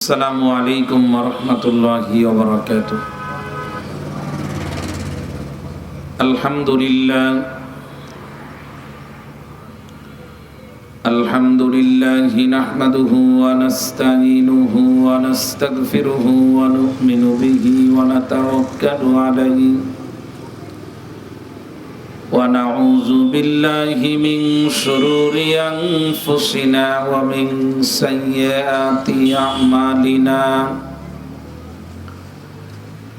আসসালামু আলাইকুম ওয়া রাহমাতুল্লাহি ওয়া বারাকাতুহু। আলহামদুলিল্লাহি নাহমাদুহু ওয়া নাস্তাঈনুহু ওয়া নাস্তাগফিরুহু ওয়া নু'মিনু বিহি ওয়া নাতাওয়াক্কালু আলাইহি ওয়া নাউযু বিল্লাহি মিন শুরুরি আনফুসিনা ওয়া মিন সাইয়্যাতি আ'মালিনা।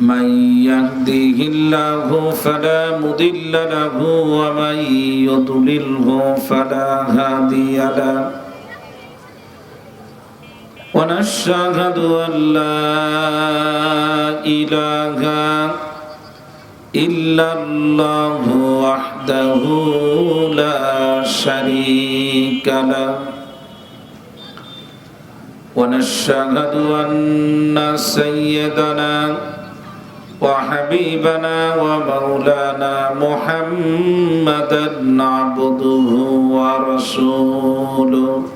মান ইয়াহদিহিল্লাহু ফালা মুদিল্লা লাহু ওয়া মান ইউদ্লিলহু ফালা হাদিয়া লাহু। ওয়া নাশহাদু আন লা ইলাহা ইল্লাল্লাহু ওয়াহদাহু লা শারীকা লাহু। ওয়া নাশহাদু আন্না সাইয়্যিদানা ওয়া হাবিবানা ওয়া মাওলানা মুহাম্মাদান আবদুহু ওয়া রাসূলুহু।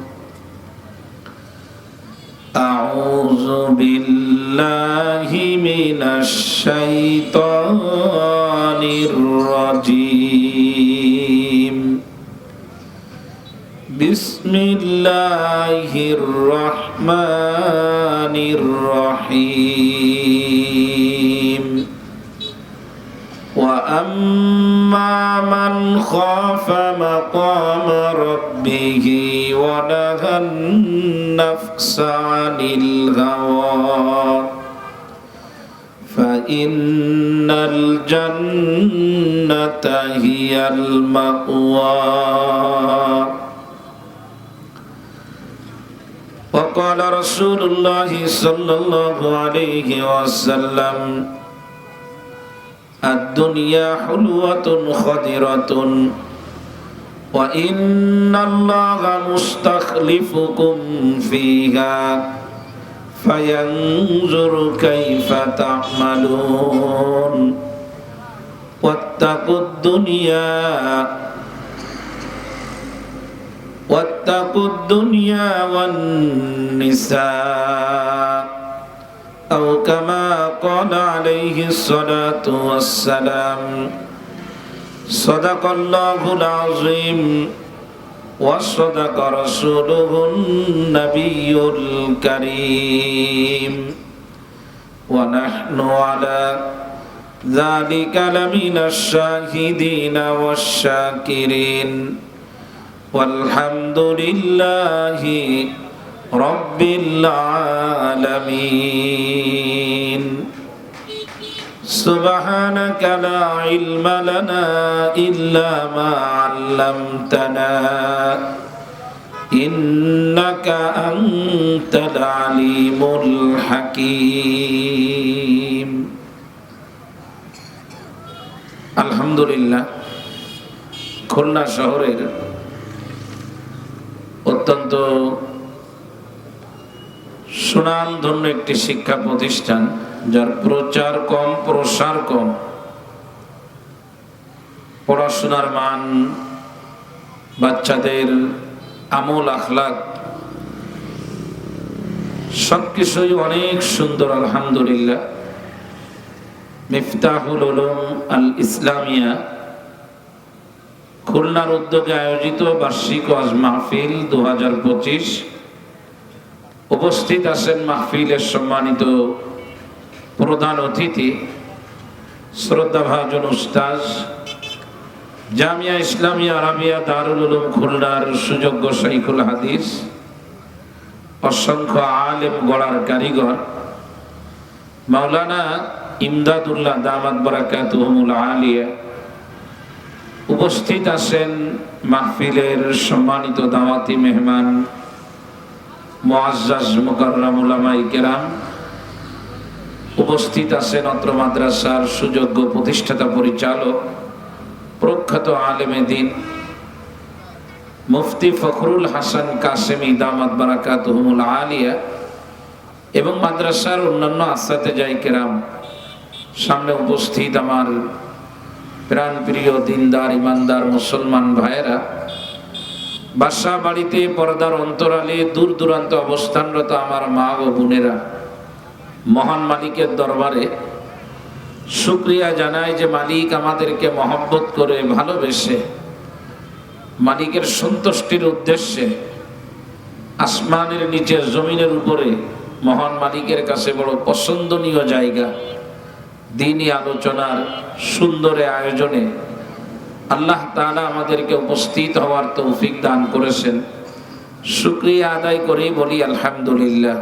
আউযু বিল্লাহি মিনাশ শাইতানির রাজীম। বিসমিল্লাহির রহমানির রহিম। ওয়া আম্মা মান খাফা মাকামা রাব্বিহি ওয়া নাহান নাফসা আনিল হাওয়া ফাইন্নাল জান্নাতা হিয়াল মাওয়া। وقال رسول الله صلى الله عليه وسلم الدنيا حلوة خضرة وإن الله مستخلفكم فيها فينظر كيف تعملون واتقوا الدنيا والنساء أو كما قال عليه الصلاة والسلام. صدق الله العظيم وصدق رسوله النبي الكريم ونحن على ذلك لمن الشاهدين والشاكرين والحمد لله رب العالمين. سبحانك لا علم لنا إلا ما علمتنا إنك أنت العليم الحكيم. الحمد لله খুলনা শহরের অত্যন্ত সুনামধন্য একটি শিক্ষা প্রতিষ্ঠান, যার প্রচার কম প্রসার কম, পড়াশোনার মান, বাচ্চাদের আমল আখলাক সবকিছুই অনেক সুন্দর আলহামদুলিল্লাহ। মিফতাহুল উলুম আল ইসলামিয়া খুলনার উদ্যোগে আয়োজিত বার্ষিক ওয়াজ মাহফিল 2025। উপস্থিত আছেন মাহফিলের সম্মানিত প্রধান অতিথি শ্রদ্ধাভাজন উস্তাজ, জামিয়া ইসলামিয়া আরাবিয়া দারুল উলুম খুলনার সুযোগ্য শাইখুল হাদিস, অসংখ্য আলেম গড়ার কারিগর মাওলানা ইমদাদুল্লাহ দামাত বারাকাতুহুল আলিয়া। উপস্থিত আছেন মাহফিলের সম্মানিত দাওয়াতি মেহমান মুআজ্জাজ মুকাররম উলামায়ে কেরাম। উপস্থিত আছেন অত্র মাদ্রাসার সুযোগ্য প্রতিষ্ঠাতা পরিচালক প্রখ্যাত আলেমে দ্বীন মুফতি ফখরুল হাসান কাসেমি দামাত বারাকাতুহুল আলিয়া এবং মাদ্রাসার অন্যান্য আসাতেজায়ে কেরাম। সামনে উপস্থিত আমার প্রাণ প্রিয় দিনদার ইমানদার মুসলমান ভাইয়েরা, বাসা বাড়িতে পর্দার অন্তরালে দূর দূরান্ত অবস্থানরত আমার মা ও বোনেরা, মহান মালিকের দরবারে শুকরিয়া জানাই যে মালিক আমাদেরকে মহব্বত করে ভালোবেসে মালিকের সন্তুষ্টির উদ্দেশ্যে আসমানের নিচে জমিনের উপরে মহান মালিকের কাছে বড় পছন্দনীয় জায়গা দ্বীনি আলোচনার সুন্দর আয়োজনে আল্লাহ তাআলা আমাদেরকে উপস্থিত হওয়ার তৌফিক দান করেছেন। শুকরিয়া আদায় করেই বলি আলহামদুলিল্লাহ।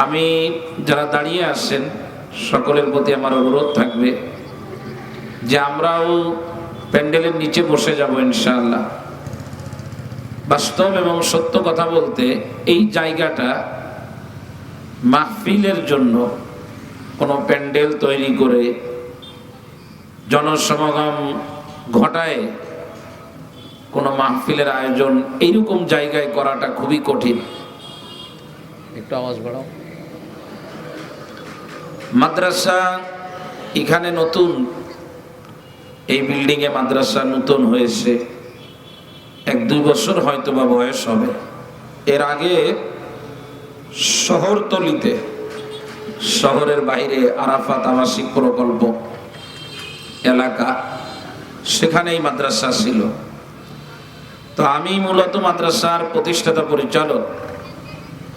আমি যারা দাঁড়িয়ে আছেন সকলের প্রতি আমার অনুরোধ থাকবে যে আমরাও প্যান্ডেলের নিচে বসে যাব ইনশাআল্লাহ। বাস্তব এবং সত্য কথা বলতে এই জায়গাটা মাহফিলের জন্য কোনো প্যান্ডেল তৈরি করে জনসমাগম ঘটায় কোনো মাহফিলের আয়োজন এইরকম জায়গায় করাটা খুবই কঠিন। একটু আওয়াজ বাড়াও। মাদ্রাসা এখানে নতুন, এই বিল্ডিং এ মাদ্রাসা নতুন হয়েছে, 1-2 বছর হয়তো বা বয়স হবে। এর আগে শহরতলিতে, শহরের বাইরে আরাফাত আবাসিক প্রকল্প এলাকা, সেখানেই মাদ্রাসা ছিল। তো আমি মূলত মাদ্রাসার প্রতিষ্ঠাতা পরিচালক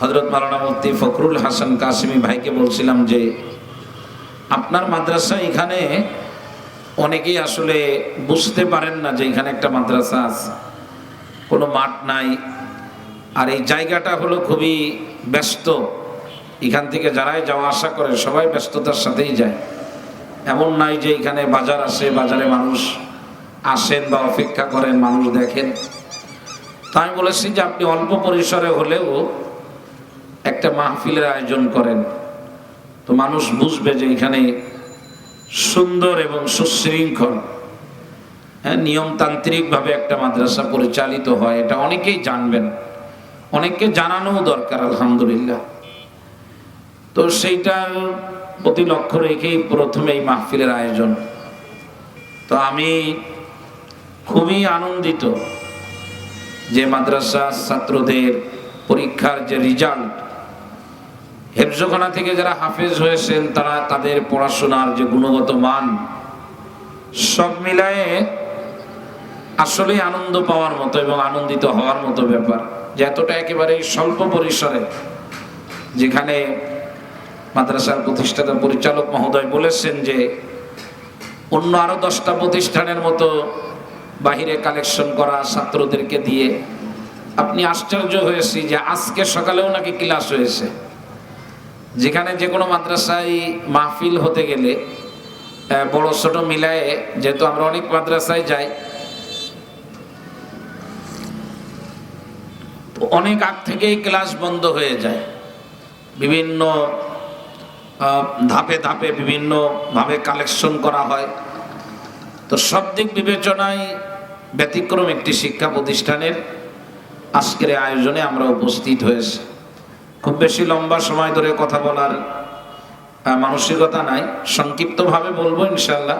হযরত মাওলানা মুফতি ফখরুল হাসান কাসেমি ভাইকে বলছিলাম যে আপনার মাদ্রাসা এখানে অনেকেই আসলে বুঝতে পারেন না যে এখানে একটা মাদ্রাসা আছে, কোনো মাঠ নাই, আর এই জায়গাটা হলো খুবই ব্যস্ত। এখান থেকে যারাই যাওয়া আসা করে সবাই ব্যস্ততার সাথেই যায়, এমন নাই যে এখানে বাজার আসে, বাজারে মানুষ আসেন বা অপেক্ষা করেন, মানুষ দেখেন। তাই আমি বলেছি যে আপনি অল্প পরিসরে হলেও একটা মাহফিলের আয়োজন করেন, তো মানুষ বুঝবে যে এখানে সুন্দর এবং সুশৃঙ্খল নিয়মতান্ত্রিক ভাবে একটা মাদ্রাসা পরিচালিত হয়। এটা অনেকেই জানবেন, অনেককে জানানোও দরকার আলহামদুলিল্লাহ। তো সেইটার প্রতি লক্ষ্য রেখেই প্রথমে এই মাহফিলের আয়োজন। তো আমি খুবই আনন্দিত যে মাদ্রাসা ছাত্রদের পরীক্ষার যে রেজাল্ট, হেফজখানা থেকে যারা হাফেজ হয়েছেন তারা তাদের পড়াশোনার যে গুণগত মান, সব মিলায়ে আসলে আনন্দ পাওয়ার মতো এবং আনন্দিত হওয়ার মতো ব্যাপার যে এতটা একেবারে স্বল্প পরিসরে, যেখানে মাদ্রাসার প্রতিষ্ঠাতা পরিচালক মহোদয় বলেছেন যে অন্য আরো 10টা প্রতিষ্ঠানের মতো বাহিরে কালেকশন করা ছাত্রদেরকে দিয়ে আপনি আশ্চর্য হয়েছি যে আজকে সকালেও নাকি ক্লাস হয়েছে। যেখানে যে কোনো মাদ্রাসায় মাহফিল হতে গেলে বড় ছোট মিলায়ে, যেহেতু আমরা অনেক মাদ্রাসায় যাই, অনেক আগ থেকেই ক্লাস বন্ধ হয়ে যায়, বিভিন্ন ধাপে ধাপে বিভিন্ন ভাবে কালেকশন করা হয়। তো সব দিক বিবেচনায় ব্যতিক্রম একটি শিক্ষা প্রতিষ্ঠানের আজকের আয়োজনে আমরা উপস্থিত হয়েছি। খুব বেশি লম্বা সময় ধরে কথা বলার মানসিকতা নাই, সংক্ষিপ্তভাবে বলবো ইনশাআল্লাহ।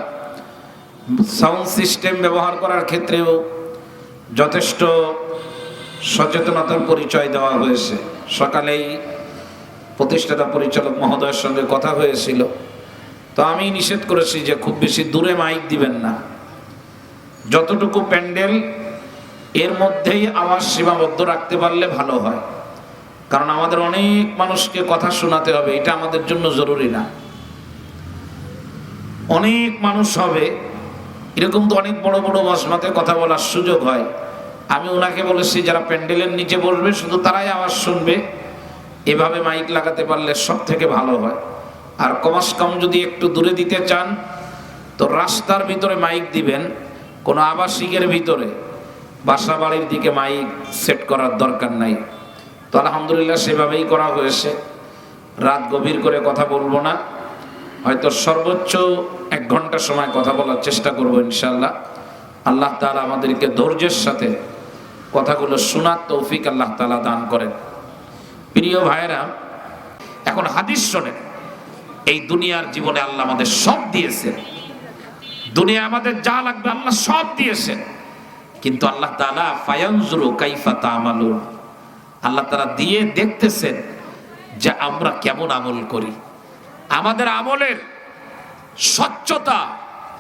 সাউন্ড সিস্টেম ব্যবহার করার ক্ষেত্রেও যথেষ্ট সচেতনতার পরিচয় দেওয়া হয়েছে। সকালেই প্রতিষ্ঠাতা পরিচালক মহোদয়ের সঙ্গে কথা হয়েছিল, তো আমি নিষেধ করেছি যে খুব বেশি দূরে মাইক দিবেন না, যতটুকু প্যান্ডেল এর মধ্যেই আওয়াজ সীমাবদ্ধ রাখতে পারলে ভালো হয়, কারণ আমাদের অনেক মানুষকে কথা শোনাতে হবে, এটা আমাদের জন্য জরুরি না। অনেক মানুষ হবে, এরকম তো অনেক বড় বড় মজমাতে কথা বলার সুযোগ হয়। আমি ওনাকে বলেছি যারা প্যান্ডেলের নিচে বসবে শুধু তারাই আওয়াজ শুনবে, এভাবে মাইক লাগাতে পারলে সব থেকে ভালো হয়। আর কমাস কম যদি একটু দূরে দিতে চান তো রাস্তার ভিতরে মাইক দিবেন, কোনো আবাসিকের ভিতরে বাসা বাড়ির দিকে মাইক সেট করার দরকার নাই। তো আলহামদুলিল্লাহ সেভাবেই করা হয়েছে। রাত গভীর করে কথা বলবো না, হয়তো সর্বোচ্চ 1 ঘন্টা সময় কথা বলার চেষ্টা করব ইনশাআল্লাহ। আল্লাহ তাআলা আমাদেরকে ধৈর্যের সাথে কথাগুলো শোনার তৌফিক আল্লাহ তাআলা দান করেন। প্রিয় ভাইরা, এখন হাদিস শোনেন। এই দুনিয়ার জীবনে আল্লাহ আমাদের সব দিয়েছেন, দুনিয়া আমাদের যা লাগবে আল্লাহ সব দিয়েছেন, কিন্তু আল্লাহ তাআলা ফায়ানজুরু কাইফা তা'মালুন, আল্লাহ তাআলা দিয়ে দেখতেছেন যে আমরা কেমন আমল করি, আমাদের আমলের স্বচ্ছতা,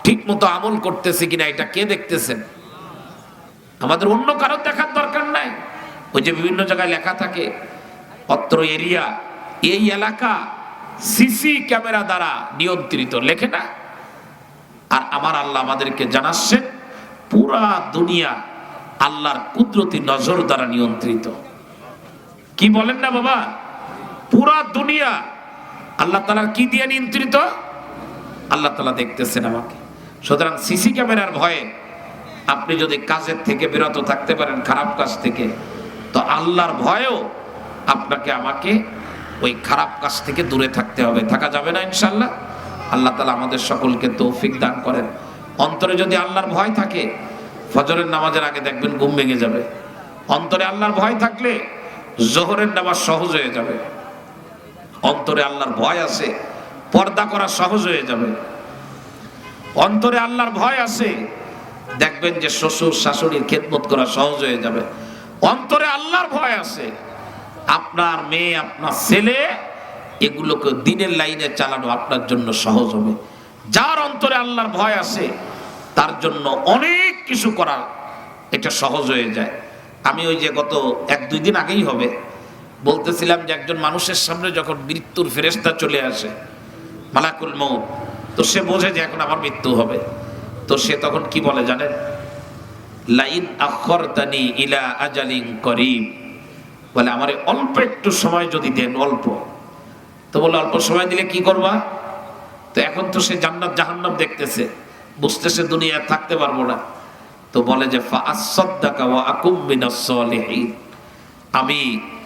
ঠিক মতো আমল করতেছে কিনা এটা কে দেখতেছেন? আমাদের অন্য কারো দেখার দরকার নাই। ওই যে বিভিন্ন জায়গায় লেখা থাকে অত্র এরিয়া, এই এলাকা সিসি ক্যামেরা দ্বারা নিয়ন্ত্রিত, লেখে না? আর আমার আল্লাহ আমাদেরকে জানাচ্ছেন পুরা দুনিয়া আল্লাহর কুদরতি নজর দ্বারা নিয়ন্ত্রিত। কি বলেন না বাবা? পুরা দুনিয়া আল্লাহ তাআলার কি দিয়ে নিয়ন্ত্রিত? আল্লাহ তাআলা দেখতেছেন আমাকে। সুতরাং সিসি ক্যামেরার ভয়ে আপনি যদি কাজের থেকে বিরত থাকতে পারেন, খারাপ কাজ থেকে, তো আল্লাহর ভয়েও আপনাকে আমাকে ওই খারাপ কাজ থেকে দূরে থাকতে হবে। থাকা যাবে না ইনশাআল্লাহ। আল্লাহ তাআলা আমাদের সকলকে তৌফিক দান করেন। অন্তরে যদি আল্লাহর ভয় থাকে, ফজরের নামাজের আগে দেখবেন ঘুম ভেঙে যাবে। অন্তরে আল্লাহর ভয় থাকলে জোহরের নামাজ সহজ হয়ে যাবে। অন্তরে আল্লাহর ভয় আছে, পর্দা করা সহজ হয়ে যাবে। অন্তরে আল্লাহর ভয় আছে, দেখবেন যে শ্বশুর শাশুড়ির খেদমত করা সহজ হয়ে যাবে। অন্তরে আল্লাহর ভয় আছে, আপনার মেয়ে, আপনার ছেলে, এগুলোকে দিনের লাইনে চালানো আপনার জন্য সহজ হবে। যার অন্তরে আল্লাহর ভয় আছে তার জন্য অনেক কিছু করা এটা সহজ হয়ে যায়। আমি ওই যে গত 1-2 দিন আগেই হবে বলতেছিলাম যে একজন মানুষের সামনে যখন মৃত্যুর ফেরেশতা চলে আসে, মালাকুল মউত, তো সে বোঝে যে এখন আমার মৃত্যু হবে। তো সে তখন কি বলে জানেন? লাইন আখরতানি ইলা আজালিন করিম, বলে আমারে অল্প একটু সময় যদি দেন, অল্প। তো বলে অল্প সময় দিলে কি করবা? তো এখন তো সে জান্নাত জাহান্নাম দেখতেছে, বুঝতেছে দুনিয়ায় থাকতে পারবো না। তো বলে যে ফাআসাদদাকা ওয়া আকুম মিনাস সালিহিন, আমি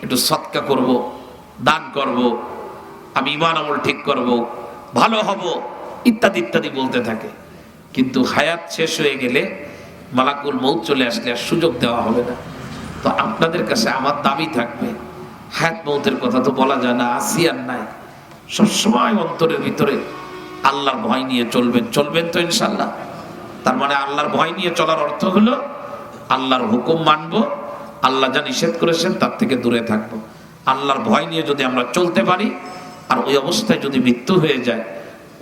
একটু সদকা করব, দান করব, আমি ঈমান আমল ঠিক করব, ভালো হব, ইত্যাদি ইত্যাদি বলতে থাকে। কিন্তু হায়াত শেষ হয়ে গেলে, মালাকুল মউত চলে আসলে আর সুযোগ দেওয়া হবে না। তো আপনাদের কাছে আমার দাবি থাকবে, হায়াত মউতের কথা তো বলা যায় না, আসি আর নাই, সবসময় অন্তরের ভিতরে আল্লাহর ভয় নিয়ে চলবেন। চলবেন তো ইনশাল্লাহ? তার মানে আল্লাহর ভয় নিয়ে চলার অর্থ হলো আল্লাহর হুকুম মানবো, আল্লাহ যা নিষেধ করেছেন তার থেকে দূরে থাকবো। আল্লাহর ভয় নিয়ে যদি আমরা চলতে পারি, আর ওই অবস্থায় যদি মৃত্যু হয়ে যায়,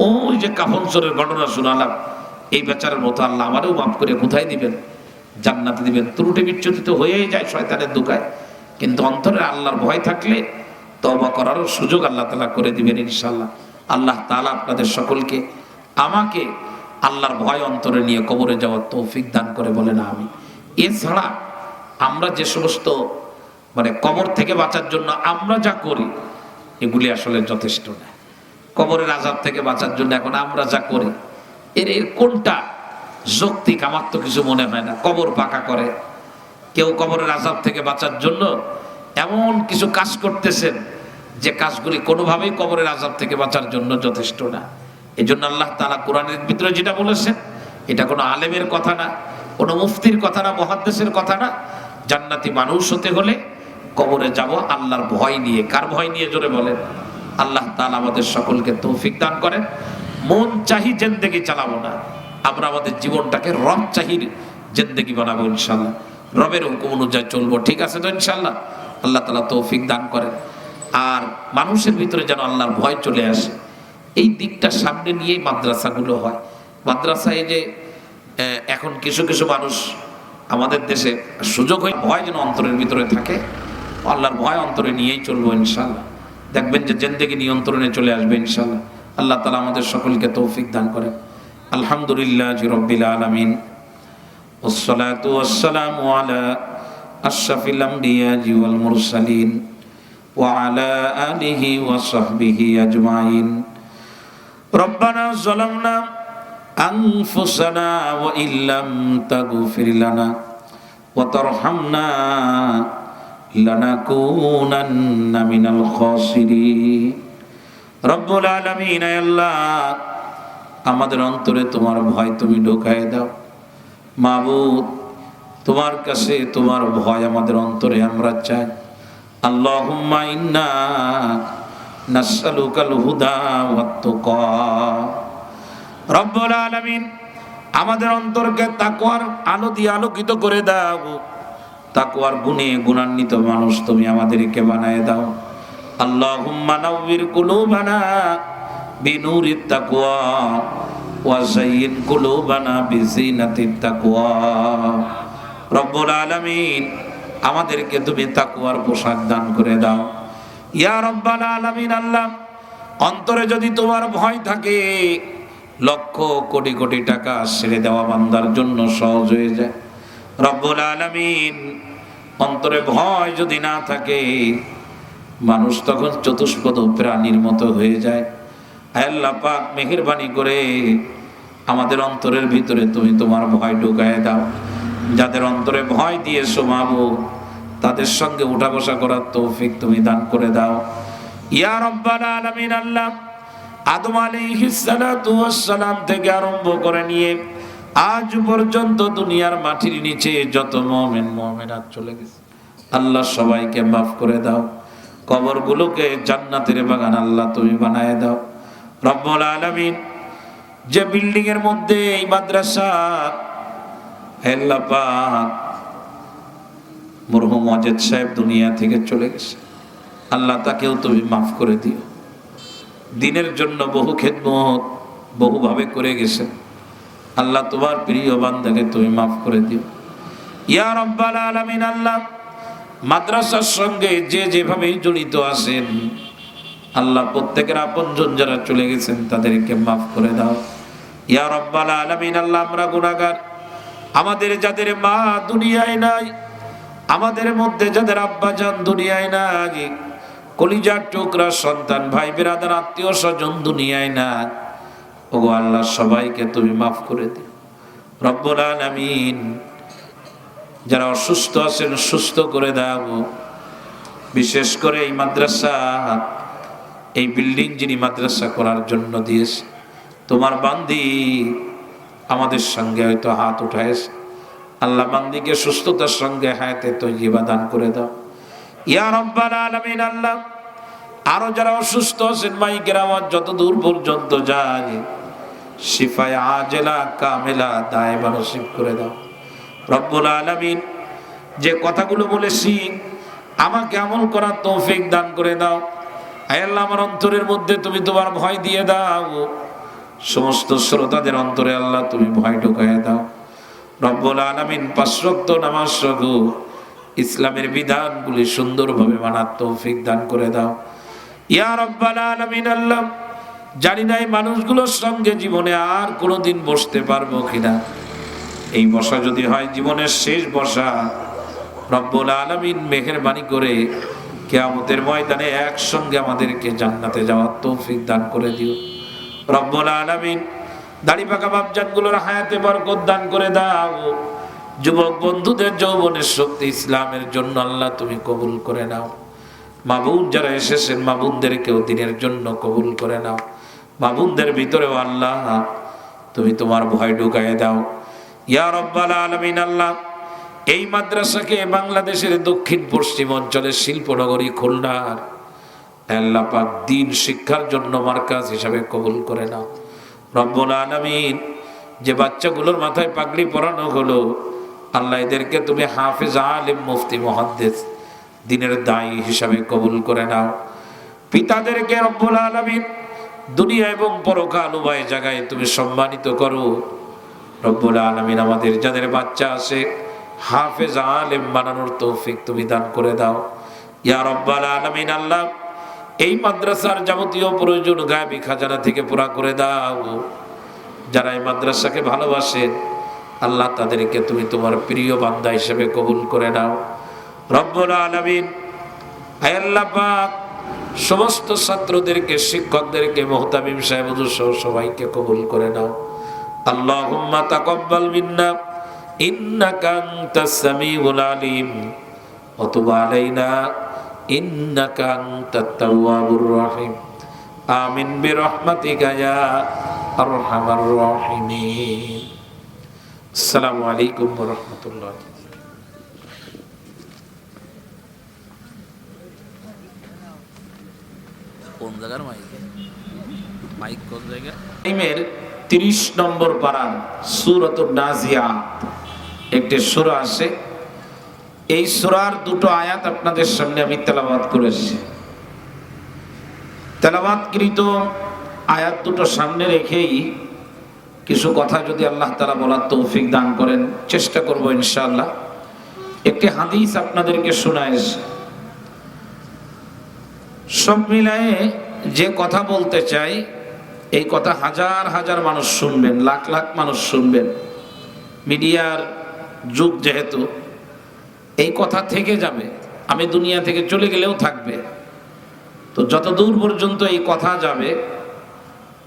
ওই যে কাফন চোরের ঘটনা শোনালাম, এই বেচারের মতো আল্লাহ আমারও মাফ করে কোথায় দিবেন? জান্নাতে দিবেন। ত্রুটি বিচ্যুতি তো হয়েই যায় শয়তানের দোকায়, কিন্তু অন্তরে আল্লাহর ভয় থাকলে তওবা করারও সুযোগ আল্লাহ তাআলা করে দিবেন ইনশাআল্লাহ। আল্লাহ তাআলা আপনাদের সকলকে, আমাকে আল্লাহর ভয় অন্তরে নিয়ে কবরে যাওয়ার তৌফিক দান করে বলেন আমিন। এছাড়া আমরা যে সমস্ত মানে কবর থেকে বাঁচার জন্য আমরা যা করি, এগুলি আসলে যথেষ্ট না। কবরের আযাব থেকে বাঁচার জন্য এখন আমরা যা করি, এর কোনটা যৌক্তিক? আমার তো কিছু মনে হয় না। কবর পাকা করে কেউ কবরের আযাব থেকে বাঁচার জন্য এমন কিছু কাজ করতেছেন যে কাজগুলি কোনোভাবেই কবরের আযাব থেকে বাঁচার জন্য যথেষ্ট না। এই জন্য আল্লাহ তাআলা কোরআনের ভিতরে যেটা বলেছেন, এটা কোনো আলেমের কথা না, কোনো মুফতির কথা না, মুহাদ্দিসের কথা না। জান্নাতি মানুষ হতে হলে কবরে যাব আল্লাহর ভয় নিয়ে। কার ভয় নিয়ে? জোরে বলেন। আল্লাহ তাআলা আমাদের সকলকে তৌফিক দান করেন। মন চাহি জিন্দেগি চালাবো না, আমরা আমাদের জীবনটাকে রব চাহির জিন্দেগি বানাবো ইনশাআল্লাহ। রবের হুকুম অনুযায়ী চলবো, ঠিক আছে তো ইনশাআল্লাহ? আল্লাহ তাআলা তৌফিক দান করেন। আর মানুষের ভিতরে যেন আল্লাহর ভয় চলে আসে, এই দিকটা সামনে নিয়েই মাদ্রাসাগুলো হয়। মাদ্রাসায় যে এখন কিছু কিছু মানুষ আমাদের দেশে সুযোগ হয়, ভয় যেন অন্তরের ভিতরে থাকে, আল্লাহর ভয় অন্তরে নিয়েই চলবো ইনশাআল্লাহ। দেখবেন যে জিন্দেগি নিয়ন্ত্রণে চলে আসবে ইনশাআল্লাহ। আল্লাহ তাআলা আমাদের সকলকে তৌফিক দান করেন। আলহামদুলিল্লাহি রাব্বিল আলামিন, ওয়াসসালাতু ওয়াসসালামু আলা আশরাফিল আমবিয়া ওয়াল মুরসালিন ওয়া আলা আলিহি ওয়া সাহবিহি আজমাইন। রব্বানা যালামনা আনফুসানা ওয়া ইল্লাম তাগফির লানা ওয়া তারহামনা লানাকুনান্না মিনাল খাসিরিন। রব্বুল আলামিন, আল্লাহ আমাদের অন্তরে তোমার ভয় তুমি ঢোকায় দাও। মাবুদ, তোমার কাছে তোমার ভয় আমাদের অন্তরে আমরা চাই। আল্লাহুম্মা ইন্না নাসআলুকাল হুদা ওয়াত তুকা। রব্বুল আলামিন, আমাদের অন্তরকে তাকওয়ার আলো দিয়ে আলোকিত করে দাও। তাকওয়ার গুণে গুণান্বিত মানুষ তুমি আমাদেরকে বানায় দাও। আল্লাহুম্মা নাওয়ির কুলুবানা বিনুরিত তাকওয়া ওয়া যায়্যিন কুলুবানা বিজিনাতিত তাকওয়া। রব্বুল আলামিন, আমাদেরকে তুমি তাকওয়ার পোশাক দান করে দাও। ইয়া রব্বাল আলামিন, আল্লাহ, অন্তরে যদি তোমার ভয় থাকে, লক্ষ কোটি কোটি টাকা ছেড়ে দেওয়া বান্দার জন্য সহজ হয়ে যায়। রব্বুল আলামিন, অন্তরে ভয় যদি না থাকে, মানুষ তখন চতুষ্পদ প্রাণীর মতো হয়ে যায়। আল্লাহ পাক, মেহেরবানি করে আমাদের অন্তরের ভিতরে তুমি তোমার ভয় ঢুকায় দাও। যাদের অন্তরে ভয় দিয়েছো মাবুদ, তাদের সঙ্গে উঠা বসা করার তৌফিক তুমি দান করে দাও। ইয়া রব্বাল আলামিন, আল্লাহ, আদম আলাইহিস সালাতু ওয়াস সালাম থেকে আরম্ভ করে নিয়ে আজ পর্যন্ত দুনিয়ার মাটির নিচে যত মুমিন মুমিনাত চলে গেছে, আল্লাহ সবাইকে মাফ করে দাও। কবরগুলোকে জান্নাতের বাগান আল্লাহ তুমি বানায় দাও। রব্বুল আলামিন, যে বিল্ডিং এর মধ্যে এই মাদ্রাসা, আল্লাহ পাক, মরহুম ওয়াজেদ সাহেব দুনিয়া থেকে চলে গেছে, আল্লাহ তাকেও তুমি মাফ করে দিও। দিনের জন্য বহু খেদমত বহুভাবে করে গেছে, আল্লাহ তোমার প্রিয় বান্দাকে তুমি মাফ করে দিও। ইয়া রব্বাল আলামিন, আল্লাহ, মাদ্রাসার সঙ্গে যে যেভাবে জড়িত আছেন, আল্লাহ প্রত্যেকের আপনজন যারা চলে গেছেন তাদেরকে মাফ করে দাও। ইয়া রব্বাল আলামিন, আল্লাহ, আমরা গুনাহগার, আমাদের যাদের মা দুনিয়ায় নাই, আমাদের মধ্যে যাদের আব্বা জান দুনিয়ায় নাই, কলিজার টুকরা সন্তান ভাই বিরাদার আত্মীয় স্বজন দুনিয়ায় নাই, ওগো আল্লাহ সবাইকে তুমি মাফ করে দিও। রব্বুল আলামিন, যারা অসুস্থ আছেন সুস্থ করে দাও। বিশেষ করে এই মাদ্রাসা, এই বিল্ডিং যিনি মাদ্রাসা করার জন্য দিয়েছে, তোমার বান্দি আমাদের সঙ্গে হয়তো হাত উঠাইছে, আল্লাহ বান্দিকে সুস্থতার সঙ্গে হায়াতে তৈয়বা দান করে দাও। ইয়া রব্বাল আলামিন, আল্লাহ, আরো যারা অসুস্থ আছেন মাইকের আওয়াজ যত দূর পর্যন্ত যায়, শিফায়ে আজেলা কামেলা দায়েমা নসিব করে দাও। রব্বুল আলামিন, যে কথাগুলো বলেছি আমাকে আমল করার তৌফিক দান করে দাও। আয় আল্লাহ, আমার অন্তরের মধ্যে তুমি তোমার ভয় দিয়ে দাও। সমস্ত শ্রোতাদের অন্তরে আল্লাহ তুমি ভয় ঢুকাইয়া দাও। রব্বুল আলামিন, 5 ওয়াক্ত নামাজ সহ ইসলামের বিধানগুলি সুন্দরভাবে মানার তৌফিক দান করে দাও। ইয়া রব্বাল আলামিন, আল্লাহ, জানি না এই মানুষগুলোর সঙ্গে জীবনে আর কোনোদিন বসতে পারবো কিনা। এই বসা যদি হয় জীবনের শেষ বসা, রব্বুল আলামিন মেহেরবানি করে কিয়ামতের ময়দানে একসঙ্গে আমাদেরকে জান্নাতে যাওয়ার তৌফিক দান করে দিও। রব্বুল আলামিন, দাড়ি পাকা বাপজানগুলোর হায়াতে বরকত দান করে দাও। যুবক বন্ধুদের যৌবনের শক্তি ইসলামের জন্য আল্লাহ তুমি কবুল করে নাও। মাবুদ যারা এসেছেন মাবুদদেরকেও দিনের জন্য কবুল করে নাও। মাবুদদের ভিতরেও আল্লাহ তুমি তোমার ভয় ঢুকায় দাও। ইয়া রব্বাল আলামিন, আল্লাহ, এই মাদ্রাসাকে বাংলাদেশের দক্ষিণ পশ্চিম অঞ্চলের শিল্পনগরী খুলনার আল্লাহ পাক দ্বীন শিক্ষার জন্য মার্কাজ হিসাবে কবুল করে নাও। রব্বুল আলামিন, যে বাচ্চাগুলোর মাথায় পাগড়ি পরানো হলো, আল্লাহ এদেরকে তুমি হাফেজ, আলেম, মুফতি, মুহাদ্দিস, দ্বীনের দায়ী হিসাবে কবুল করে নাও। পিতাদেরকে রব্বুল আলামিন দুনিয়া এবং পরকাল উভয় জায়গায় তুমি সম্মানিত করো। রব্বুল আলামিন, আমাদের যাদের বাচ্চা আছে হাফেজ, আলেম বানানোর তৌফিক তুমি দান করে দাও। ইয়া রব্বাল আলামিন, আল্লাহ, এই মাদ্রাসার যাবতীয় প্রয়োজন গায়বী খাজানা থেকে পুরা করে দাও। যারা এই মাদ্রাসাকে ভালোবাসেন আল্লাহ তাদেরকে তুমি তোমার প্রিয় বান্দা হিসেবে কবুল করে নাও। রব্বুল আলামিন, হে আল্লাহ পাক, সমস্ত ছাত্রদেরকে, শিক্ষকদেরকে, মুহতামিম সাহেব হুজুর সহ সবাইকে কবুল করে নাও। আল্লাহুম্মা তাকাব্বাল মিন্না ইন্নাকা আনতাস সামিউল আলিম ওয়া তুব আলাইনা ইন্নাকা আনতাত তাওয়াবুর রহিম। আমিন বিরহমাতিকা ইয়া আরহামার রাহিমিন। আসসালামু আলাইকুম ওয়া রাহমাতুল্লাহ। কোন জায়গার মাইক? মাইক কোন জায়গা? ইমের 30 নম্বর পারার সূরাতুন নাজিয়াত একটি সূরা আছে। এই সূরার দুটো আয়াত আপনাদের সামনে আমি তেলাওয়াত করেছি। তেলাওয়াতকৃত আয়াত দুটো সামনে রেখেই কিছু কথা যদি আল্লাহ তাআলা বলার তৌফিক দান করেন চেষ্টা করব ইনশাআল্লাহ। একটি হাদিস আপনাদেরকে শোনাইছি। সব মিলায়ে যে কথা বলতে চাই এই কথা হাজার হাজার মানুষ শুনবেন, লাখ লাখ মানুষ শুনবেন। মিডিয়ার যুগ যেহেতু এই কথা থেকে যাবে, আমি দুনিয়া থেকে চলে গেলেও থাকবে। তো যত দূর পর্যন্ত এই কথা যাবে,